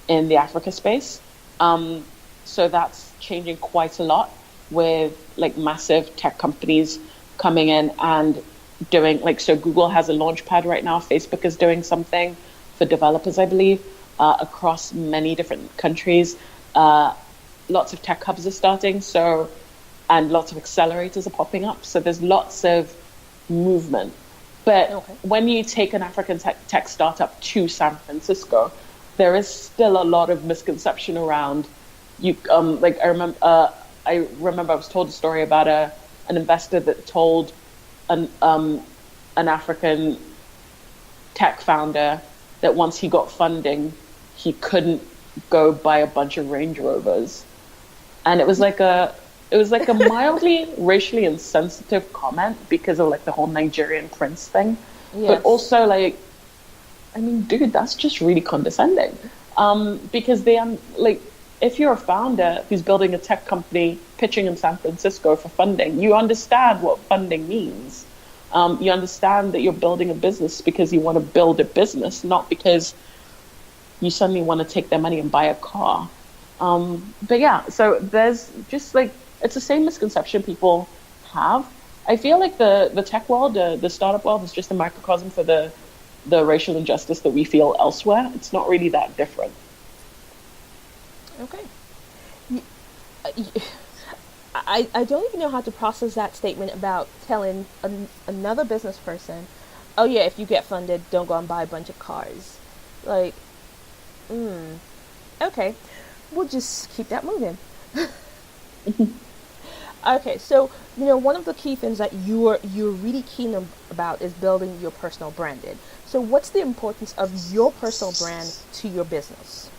Speaker 3: in the Africa space. So that's changing quite a lot with like massive tech companies coming in and doing so Google has a launch pad right now. Facebook is doing something for developers, I believe, across many different countries. Lots of tech hubs are starting. And lots of accelerators are popping up. So there's lots of movement. But when you take an African tech startup to San Francisco, there is still a lot of misconception around you. I remember I was told a story about an investor that told an African tech founder that once he got funding, he couldn't go buy a bunch of Range Rovers. And it was like a mildly racially insensitive comment because of like the whole Nigerian prince thing. Yes. But also dude, that's just really condescending. Because if you're a founder who's building a tech company pitching in San Francisco for funding, you understand what funding means. You understand that you're building a business because you want to build a business, not because you suddenly want to take their money and buy a car. But yeah, so there's just it's the same misconception people have. I feel like the tech world, the startup world, is just a microcosm for the racial injustice that we feel elsewhere. It's not really that different.
Speaker 2: Okay. I don't even know how to process that statement about telling another business person, oh yeah, if you get funded, don't go and buy a bunch of cars. Like, okay, we'll just keep that moving. Okay, so one of the key things that you're really keen about is building your personal branded. So what's the importance of your personal brand to your business?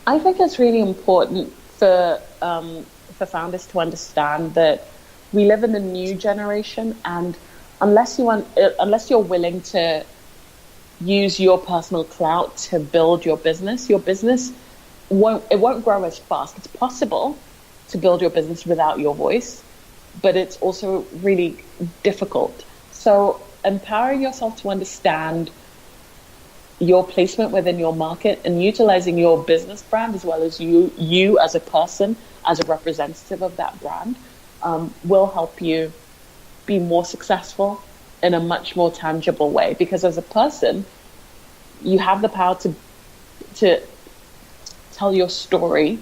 Speaker 3: I think it's really important for founders to understand that we live in a new generation, and unless you're willing to use your personal clout to build your business won't grow as fast. It's possible to build your business without your voice, but it's also really difficult. So empowering yourself to understand your placement within your market and utilizing your business brand as well as you as a person, as a representative of that brand, will help you be more successful in a much more tangible way. Because as a person, you have the power to tell your story,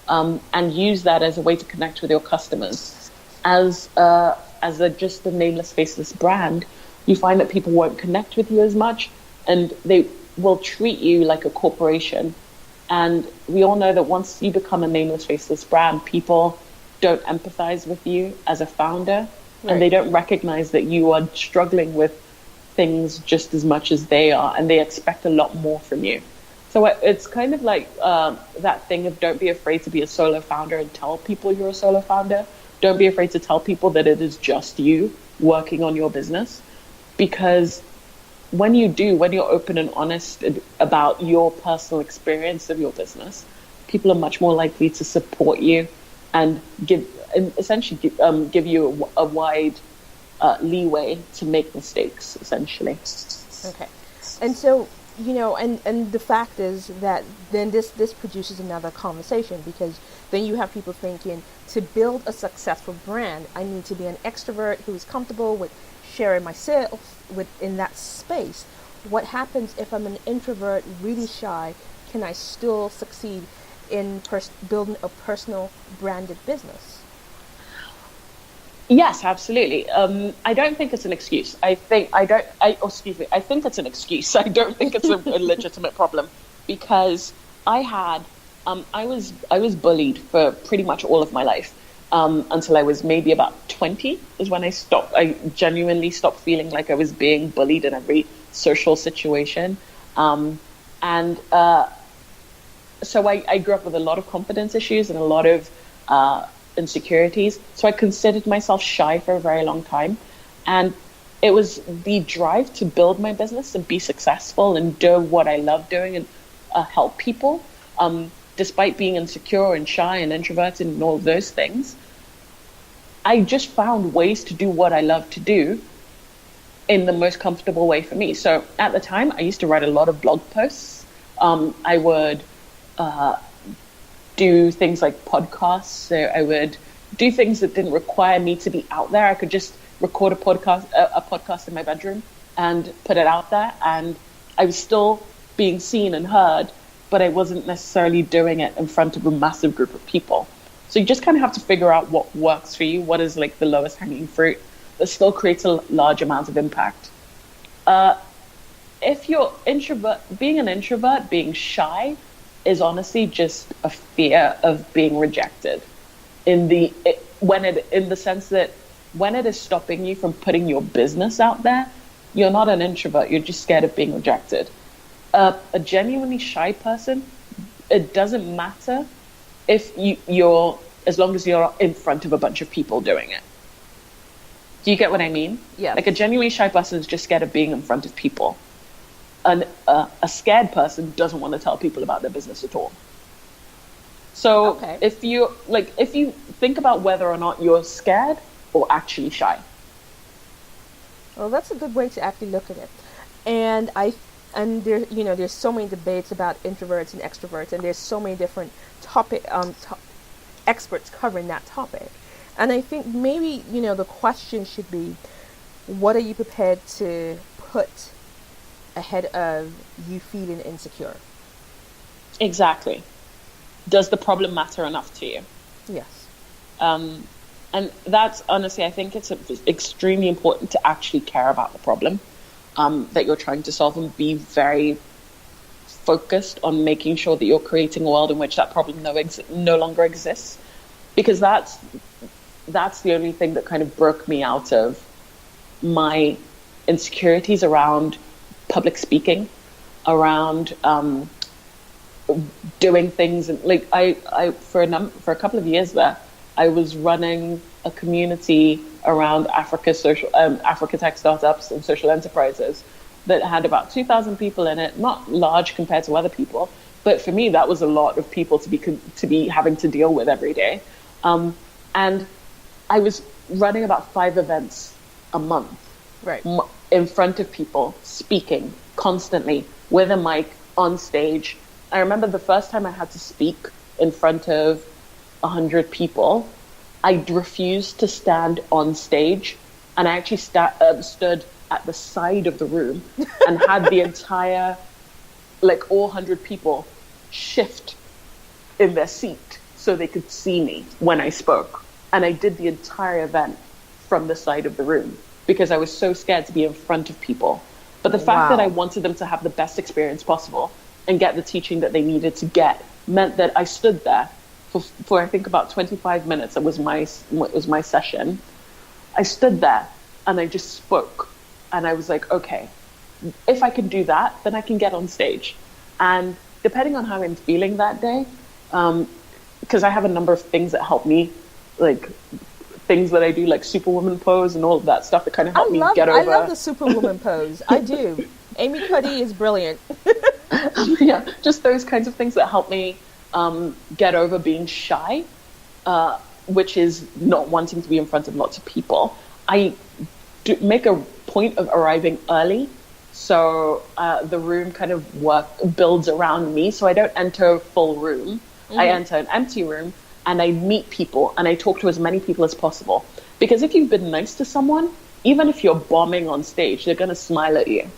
Speaker 3: and use that as a way to connect with your customers. As just a nameless, faceless brand, you find that people won't connect with you as much, and they will treat you like a corporation. And we all know that once you become a nameless, faceless brand, people don't empathize with you as a founder, right. And they don't recognize that you are struggling with things just as much as they are, and they expect a lot more from you. So it's kind of like that thing of don't be afraid to be a solo founder and tell people you're a solo founder. Don't be afraid to tell people that it is just you working on your business. Because when you're open and honest about your personal experience of your business, people are much more likely to support you and essentially give you a wide leeway to make mistakes, essentially.
Speaker 2: Okay. And so, and the fact is that then this produces another conversation, because then you have people thinking, to build a successful brand, I need to be an extrovert who is comfortable with sharing myself in that space. What happens if I'm an introvert, really shy? Can I still succeed in building a personal branded business?
Speaker 3: Yes, absolutely. I don't think it's an excuse. I think it's an excuse. I don't think it's a legitimate problem, because I was bullied for pretty much all of my life, until I was maybe about 20 is when I genuinely stopped feeling like I was being bullied in every social situation. So I grew up with a lot of confidence issues and a lot of insecurities. So I considered myself shy for a very long time. And it was the drive to build my business and be successful and do what I love doing and help people, despite being insecure and shy and introverted and all of those things. I just found ways to do what I love to do in the most comfortable way for me. So at the time, I used to write a lot of blog posts. I would do things like podcasts. So I would do things that didn't require me to be out there. I could just record a podcast in my bedroom and put it out there, and I was still being seen and heard, but I wasn't necessarily doing it in front of a massive group of people. So you just kind of have to figure out what works for you, what is like the lowest hanging fruit that still creates a large amount of impact. If you're being an introvert, being shy, is honestly just a fear of being rejected, in the sense that when it is stopping you from putting your business out there, you're not an introvert, you're just scared of being rejected. A genuinely shy person, it doesn't matter if you're as long as you're in front of a bunch of people doing it. Do you get what I mean?
Speaker 2: Yeah.
Speaker 3: Like a genuinely shy person is just scared of being in front of people. And a scared person doesn't want to tell people about their business at all. So
Speaker 2: okay.
Speaker 3: if you think about whether or not you're scared or actually shy.
Speaker 2: Well, that's a good way to actually look at it. And there's so many debates about introverts and extroverts, and there's so many different experts covering that topic. And I think maybe, the question should be, what are you prepared to put ahead of you feeling insecure?
Speaker 3: Exactly. Does the problem matter enough to you?
Speaker 2: Yes.
Speaker 3: And that's honestly, I think it's extremely important to actually care about the problem that you're trying to solve, and be very focused on making sure that you're creating a world in which that problem no longer exists. Because that's the only thing that kind of broke me out of my insecurities around public speaking, around doing things. And like I for a couple of years there, I was running a community around Africa tech startups and social enterprises that had about 2,000 people in it. Not large compared to other people, but for me that was a lot of people to be having to deal with every day. And I was running about 5 events a month,
Speaker 2: right,
Speaker 3: in front of people, speaking constantly with a mic on stage. I remember the first time I had to speak in front of 100 people, I refused to stand on stage, and I actually stood at the side of the room and had the entire, like all 100 people shift in their seat so they could see me when I spoke. And I did the entire event from the side of the room because I was so scared to be in front of people. But the fact that I wanted them to have the best experience possible and get the teaching that they needed to get meant that I stood there for I think about 25 minutes. It was my session. I stood there and I just spoke, and I was like, okay, if I can do that, then I can get on stage. And depending on how I'm feeling that day, because I have a number of things that help me, like things that I do, like Superwoman pose and all of that stuff that kind of help me get over.
Speaker 2: I love the Superwoman pose. I do. Amy Cuddy is brilliant.
Speaker 3: Yeah, just those kinds of things that help me get over being shy, which is not wanting to be in front of lots of people. I do make a point of arriving early, so the room kind of builds around me, so I don't enter a full room. Mm-hmm. I enter an empty room, and I meet people, and I talk to as many people as possible. Because if you've been nice to someone, even if you're bombing on stage, they're going to smile at you.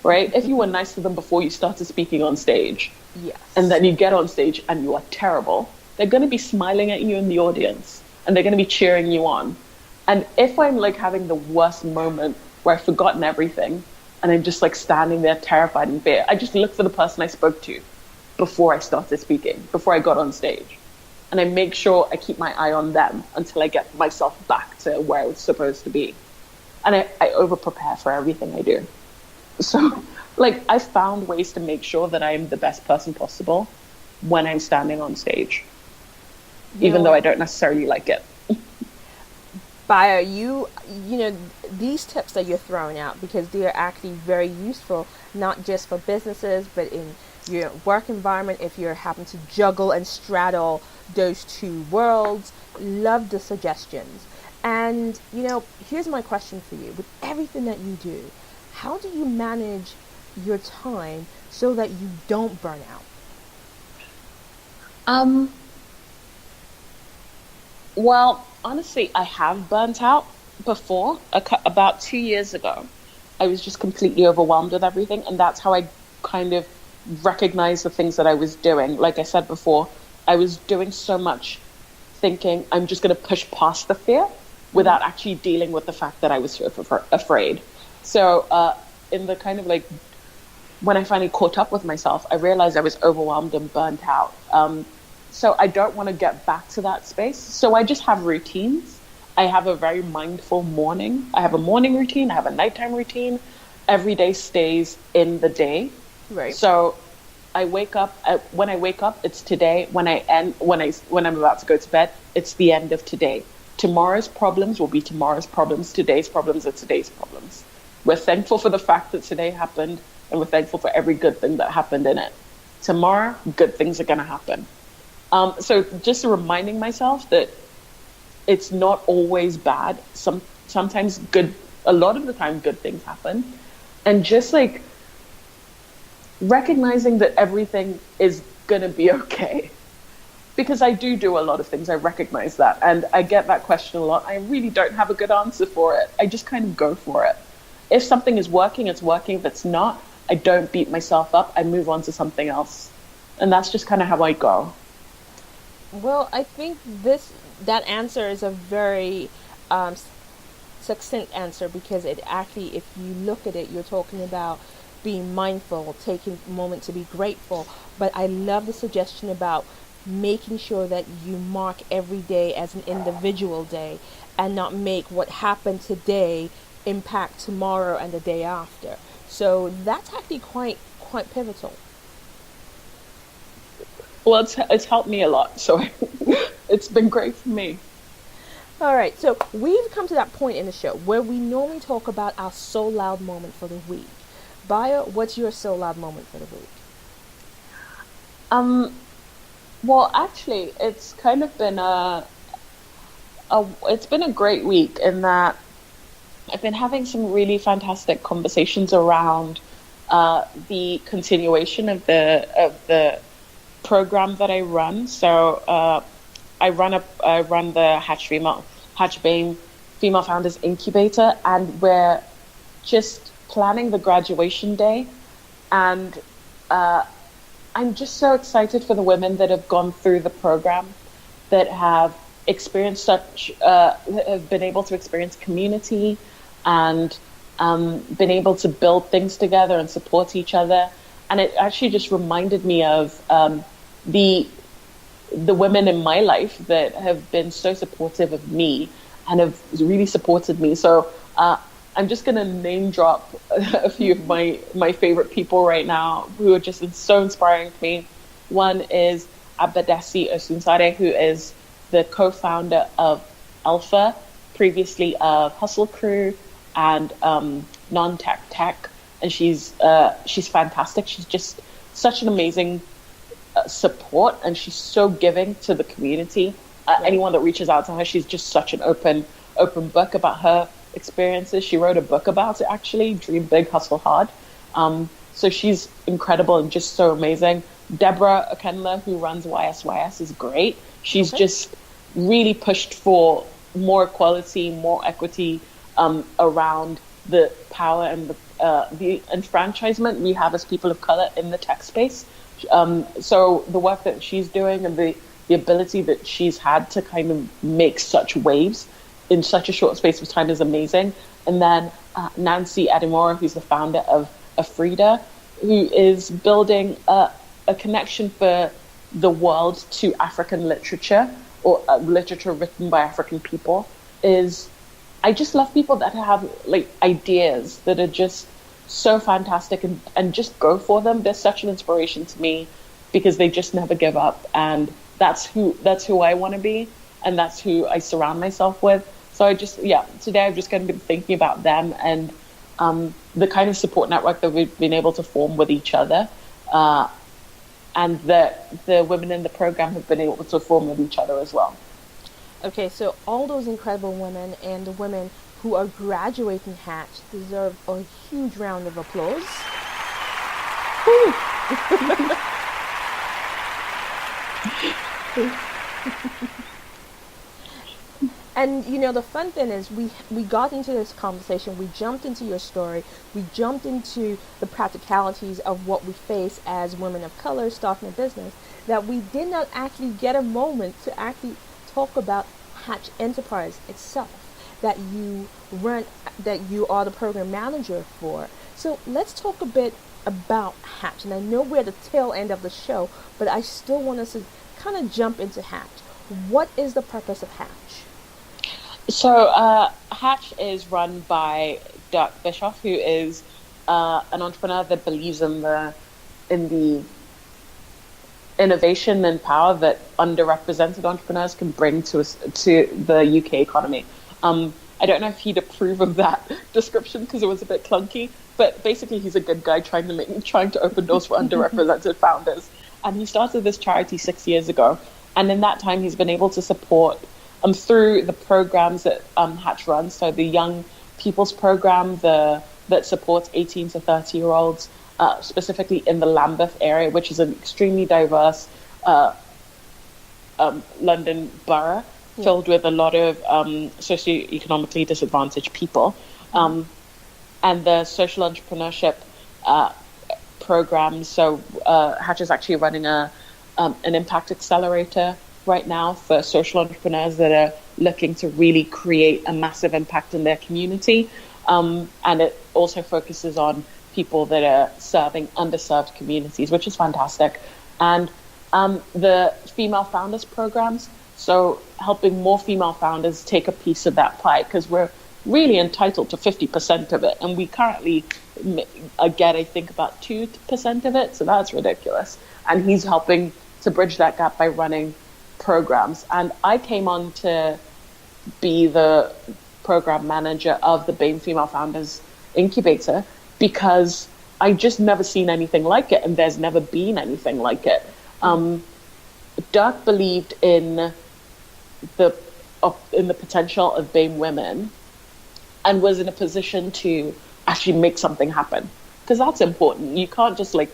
Speaker 3: Right? If you were nice to them before you started speaking on stage,
Speaker 2: yes,
Speaker 3: and then you get on stage and you are terrible, they're going to be smiling at you in the audience, and they're going to be cheering you on. And if I'm like having the worst moment where I've forgotten everything and I'm just like standing there terrified and fear, I just look for the person I spoke to before I started speaking, before I got on stage. And I make sure I keep my eye on them until I get myself back to where I was supposed to be. And I over prepare for everything I do. So like I found ways to make sure that I'm the best person possible when I'm standing on stage, even though I don't necessarily like it.
Speaker 2: Bayo, you know, these tips that you're throwing out, because they are actually very useful, not just for businesses, but in your work environment, if you're having to juggle and straddle those two worlds. Love the suggestions. And, you know, here's my question for you. With everything that you do, how do you manage your time so that you don't burn out?
Speaker 3: Well, honestly, I have burnt out before. About 2 years ago, I was just completely overwhelmed with everything. And that's how I kind of recognized the things that I was doing. Like I said before, I was doing so much thinking I'm just going to push past the fear without actually dealing with the fact that I was afraid. So in the kind of like, when I finally caught up with myself, I realized I was overwhelmed and burnt out. So I don't want to get back to that space. So I just have routines. I have a very mindful morning. I have a morning routine. I have a nighttime routine. Every day stays in the day.
Speaker 2: Right.
Speaker 3: So I wake up. When I wake up, it's today. When I'm about to go to bed, it's the end of today. Tomorrow's problems will be tomorrow's problems. Today's problems are today's problems. We're thankful for the fact that today happened, and we're thankful for every good thing that happened in it. Tomorrow, good things are going to happen. So just reminding myself that it's not always bad. Sometimes good, a lot of the time good things happen. And just like recognizing that everything is going to be okay. Because I do a lot of things, I recognize that. And I get that question a lot. I really don't have a good answer for it. I just kind of go for it. If something is working, it's working. If it's not, I don't beat myself up. I move on to something else. And that's just kind of how I go.
Speaker 2: Well, I think that answer is a very succinct answer, because it actually, if you look at it, you're talking about being mindful, taking a moment to be grateful. But I love the suggestion about making sure that you mark every day as an individual day, and not make what happened today impact tomorrow and the day after. So that's actually quite pivotal.
Speaker 3: Well, it's helped me a lot, so it's been great for me.
Speaker 2: All right, so we've come to that point in the show where we normally talk about our So Loud moment for the week. Bayo, what's your So Loud moment for the week?
Speaker 3: Well, actually, it's kind of been it's been a great week in that I've been having some really fantastic conversations around the continuation of the program that I run. So I run the Hatch BAME Female Founders Incubator, and we're just planning the graduation day. And I'm just so excited for the women that have gone through the program, that have experienced have been able to experience community, and been able to build things together and support each other. And it actually just reminded me of the women in my life that have been so supportive of me and have really supported me. So I'm just going to name drop a few of my favorite people right now who are just so inspiring to me. One is Abadesi Osunsade, who is the co-founder of Alpha, previously of Hustle Crew and Non-Tech Tech. And she's fantastic. She's just such an amazing support, and she's so giving to the community. Anyone that reaches out to her, she's just such an open book about her experiences. She wrote a book about it, actually, Dream Big, Hustle Hard. So she's incredible and just so amazing. Deborah Okenla, who runs YSYS, is great. She's just really pushed for more equality, more equity around the power and the enfranchisement we have as people of color in the tech space. So the work that she's doing and the ability that she's had to kind of make such waves in such a short space of time is amazing. And then Nancy Adimora, who's the founder of Afrida, who is building a connection for the world to African literature, or literature written by African people. I just love people that have like ideas that are just so fantastic and just go for them. They're such an inspiration to me because they just never give up, and that's who I want to be, and that's who I surround myself with. So today I'm just going to be thinking about them and the kind of support network that we've been able to form with each other, and that the women in the program have been able to form with each other as well.
Speaker 2: Okay, so all those incredible women and the women who are graduating Hatch deserve a huge round of applause. And the fun thing is we got into this conversation, we jumped into your story, we jumped into the practicalities of what we face as women of color starting a business, that we did not actually get a moment to actually talk about Hatch Enterprise itself, that you run, that you are the program manager for. So let's talk a bit about Hatch. And I know we're at the tail end of the show, but I still want us to kind of jump into Hatch. What is the purpose of Hatch?
Speaker 3: So Hatch is run by Dirk Bischoff, who is an entrepreneur that believes in the innovation and power that underrepresented entrepreneurs can bring to the UK economy. I don't know if he'd approve of that description because it was a bit clunky, but basically he's a good guy trying to open doors for underrepresented founders. And he started this charity 6 years ago, and in that time he's been able to support through the programs that Hatch runs. So the Young People's Program that supports 18 to 30-year-olds, specifically in the Lambeth area, which is an extremely diverse London borough filled with a lot of socioeconomically disadvantaged people. And the social entrepreneurship program. So Hatch is actually running an impact accelerator right now for social entrepreneurs that are looking to really create a massive impact in their community. And it also focuses on people that are serving underserved communities, which is fantastic. And the female founders programs, so helping more female founders take a piece of that pie, because we're really entitled to 50% of it. And we currently get, I think, about 2% of it. So that's ridiculous. And he's helping to bridge that gap by running programs. And I came on to be the program manager of the BAME Female Founders Incubator because I just never seen anything like it, and there's never been anything like it. Dirk believed in the potential of BAME women and was in a position to actually make something happen, because that's important. You can't just like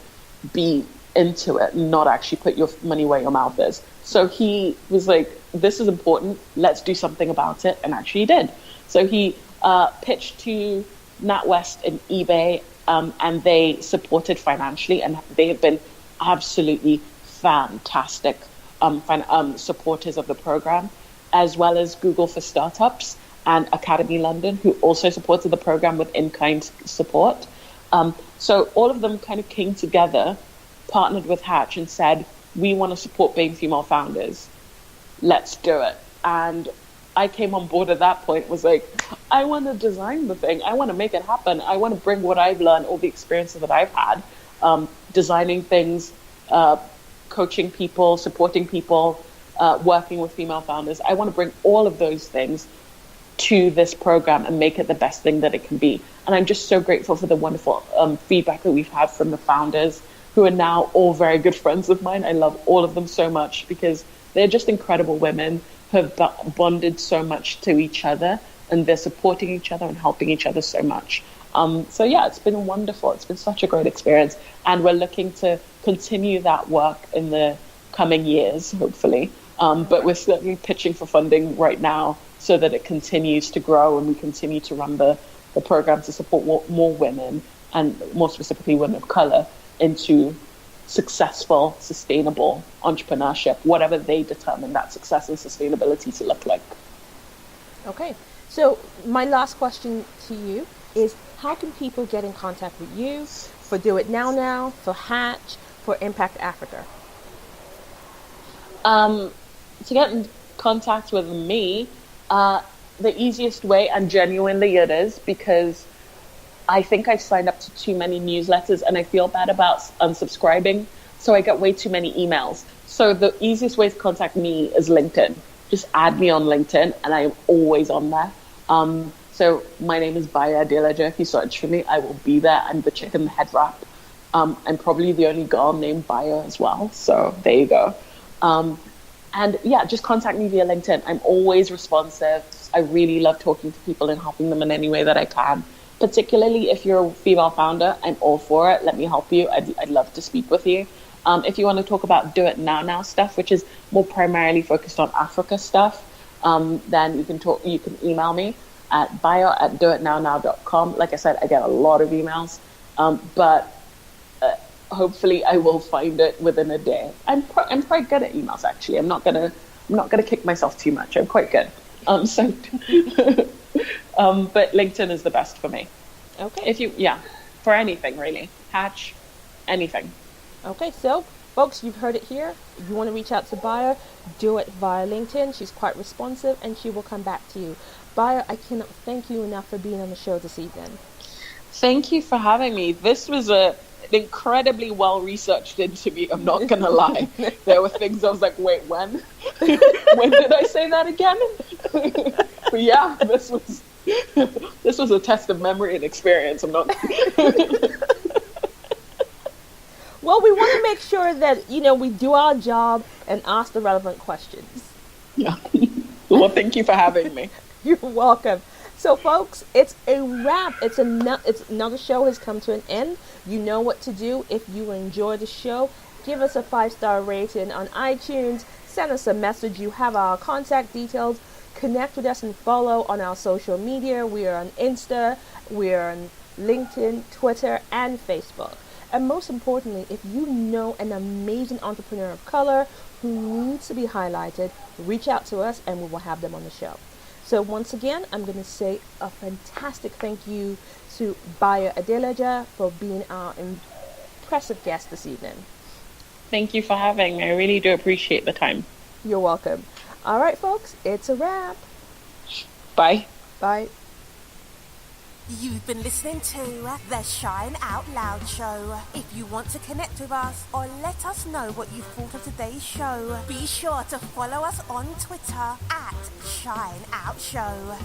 Speaker 3: be into it and not actually put your money where your mouth is. So he was like, this is important, let's do something about it, and actually did. So he pitched to Natwest and eBay, and they supported financially, and they have been absolutely fantastic supporters of the program, as well as Google for Startups and Academy London, who also supported the program with in-kind support. So all of them kind of came together, partnered with Hatch, and said, we want to support BAME female founders. Let's do it. And I came on board at that point, was like, I want to design the thing. I want to make it happen. I want to bring what I've learned, all the experiences that I've had, designing things, coaching people, supporting people, working with female founders. I want to bring all of those things to this program and make it the best thing that it can be. And I'm just so grateful for the wonderful feedback that we've had from the founders, who are now all very good friends of mine. I love all of them so much because they're just incredible women who have bonded so much to each other, and they're supporting each other and helping each other so much. So yeah, it's been wonderful. It's been such a great experience. And we're looking to continue that work in the coming years, hopefully. But we're certainly pitching for funding right now so that it continues to grow and we continue to run the program to support more women, and more specifically women of color, into successful, sustainable entrepreneurship, whatever they determine that success and sustainability to look like.
Speaker 2: Okay, so my last question to you is, how can people get in contact with you for Do It Now, for Hatch, for Impact Africa?
Speaker 3: To get in contact with me, the easiest way, and genuinely it is, because I think I've signed up to too many newsletters and I feel bad about unsubscribing. So I get way too many emails. So the easiest way to contact me is LinkedIn. Just add me on LinkedIn and I'm always on there. So my name is Bayo Adelaja. If you search for me, I will be there. I'm the chick in the head wrap. I'm probably the only girl named Bayo as well. So there you go. And yeah, just contact me via LinkedIn. I'm always responsive. I really love talking to people and helping them in any way that I can. Particularly if you're a female founder, I'm all for it. Let me help you. I'd love to speak with you. If you want to talk about Do It Now stuff, which is more primarily focused on Africa stuff, then you can email me at bio@doitnownow.com. Like I said, I get a lot of emails, but hopefully I will find it within a day. I'm quite good at emails, actually. I'm not gonna kick myself too much. I'm quite good. But LinkedIn is the best for me.
Speaker 2: Okay.
Speaker 3: For anything really. Hatch, anything.
Speaker 2: Okay, so folks, you've heard it here. If you want to reach out to Bayo, do it via LinkedIn. She's quite responsive and she will come back to you. Bayo, I cannot thank you enough for being on the show this evening.
Speaker 3: Thank you for having me. This was an incredibly well-researched interview, I'm not going to lie. There were things I was like, wait, when? When did I say that again? But yeah, this was a test of memory and experience. I'm not...
Speaker 2: Well, we want to make sure that, we do our job and ask the relevant questions.
Speaker 3: Yeah. Well, thank you for having me.
Speaker 2: You're welcome. So, folks, it's a wrap. It's another show has come to an end. You know what to do. If you enjoy the show, give us a 5-star rating on iTunes. Send us a message. You have our contact details. Connect with us and follow on our social media. We are on Insta. We are on LinkedIn, Twitter, and Facebook. And most importantly, if you know an amazing entrepreneur of color who needs to be highlighted, reach out to us and we will have them on the show. So once again, I'm going to say a fantastic thank you to Bayo Adelaja for being our impressive guest this evening.
Speaker 3: Thank you for having me. I really do appreciate the time.
Speaker 2: You're welcome. All right, folks, it's a wrap.
Speaker 3: Bye.
Speaker 2: Bye.
Speaker 1: You've been listening to the Shine Out Loud Show. If you want to connect with us or let us know what you thought of today's show, be sure to follow us on Twitter at Shine Out Show.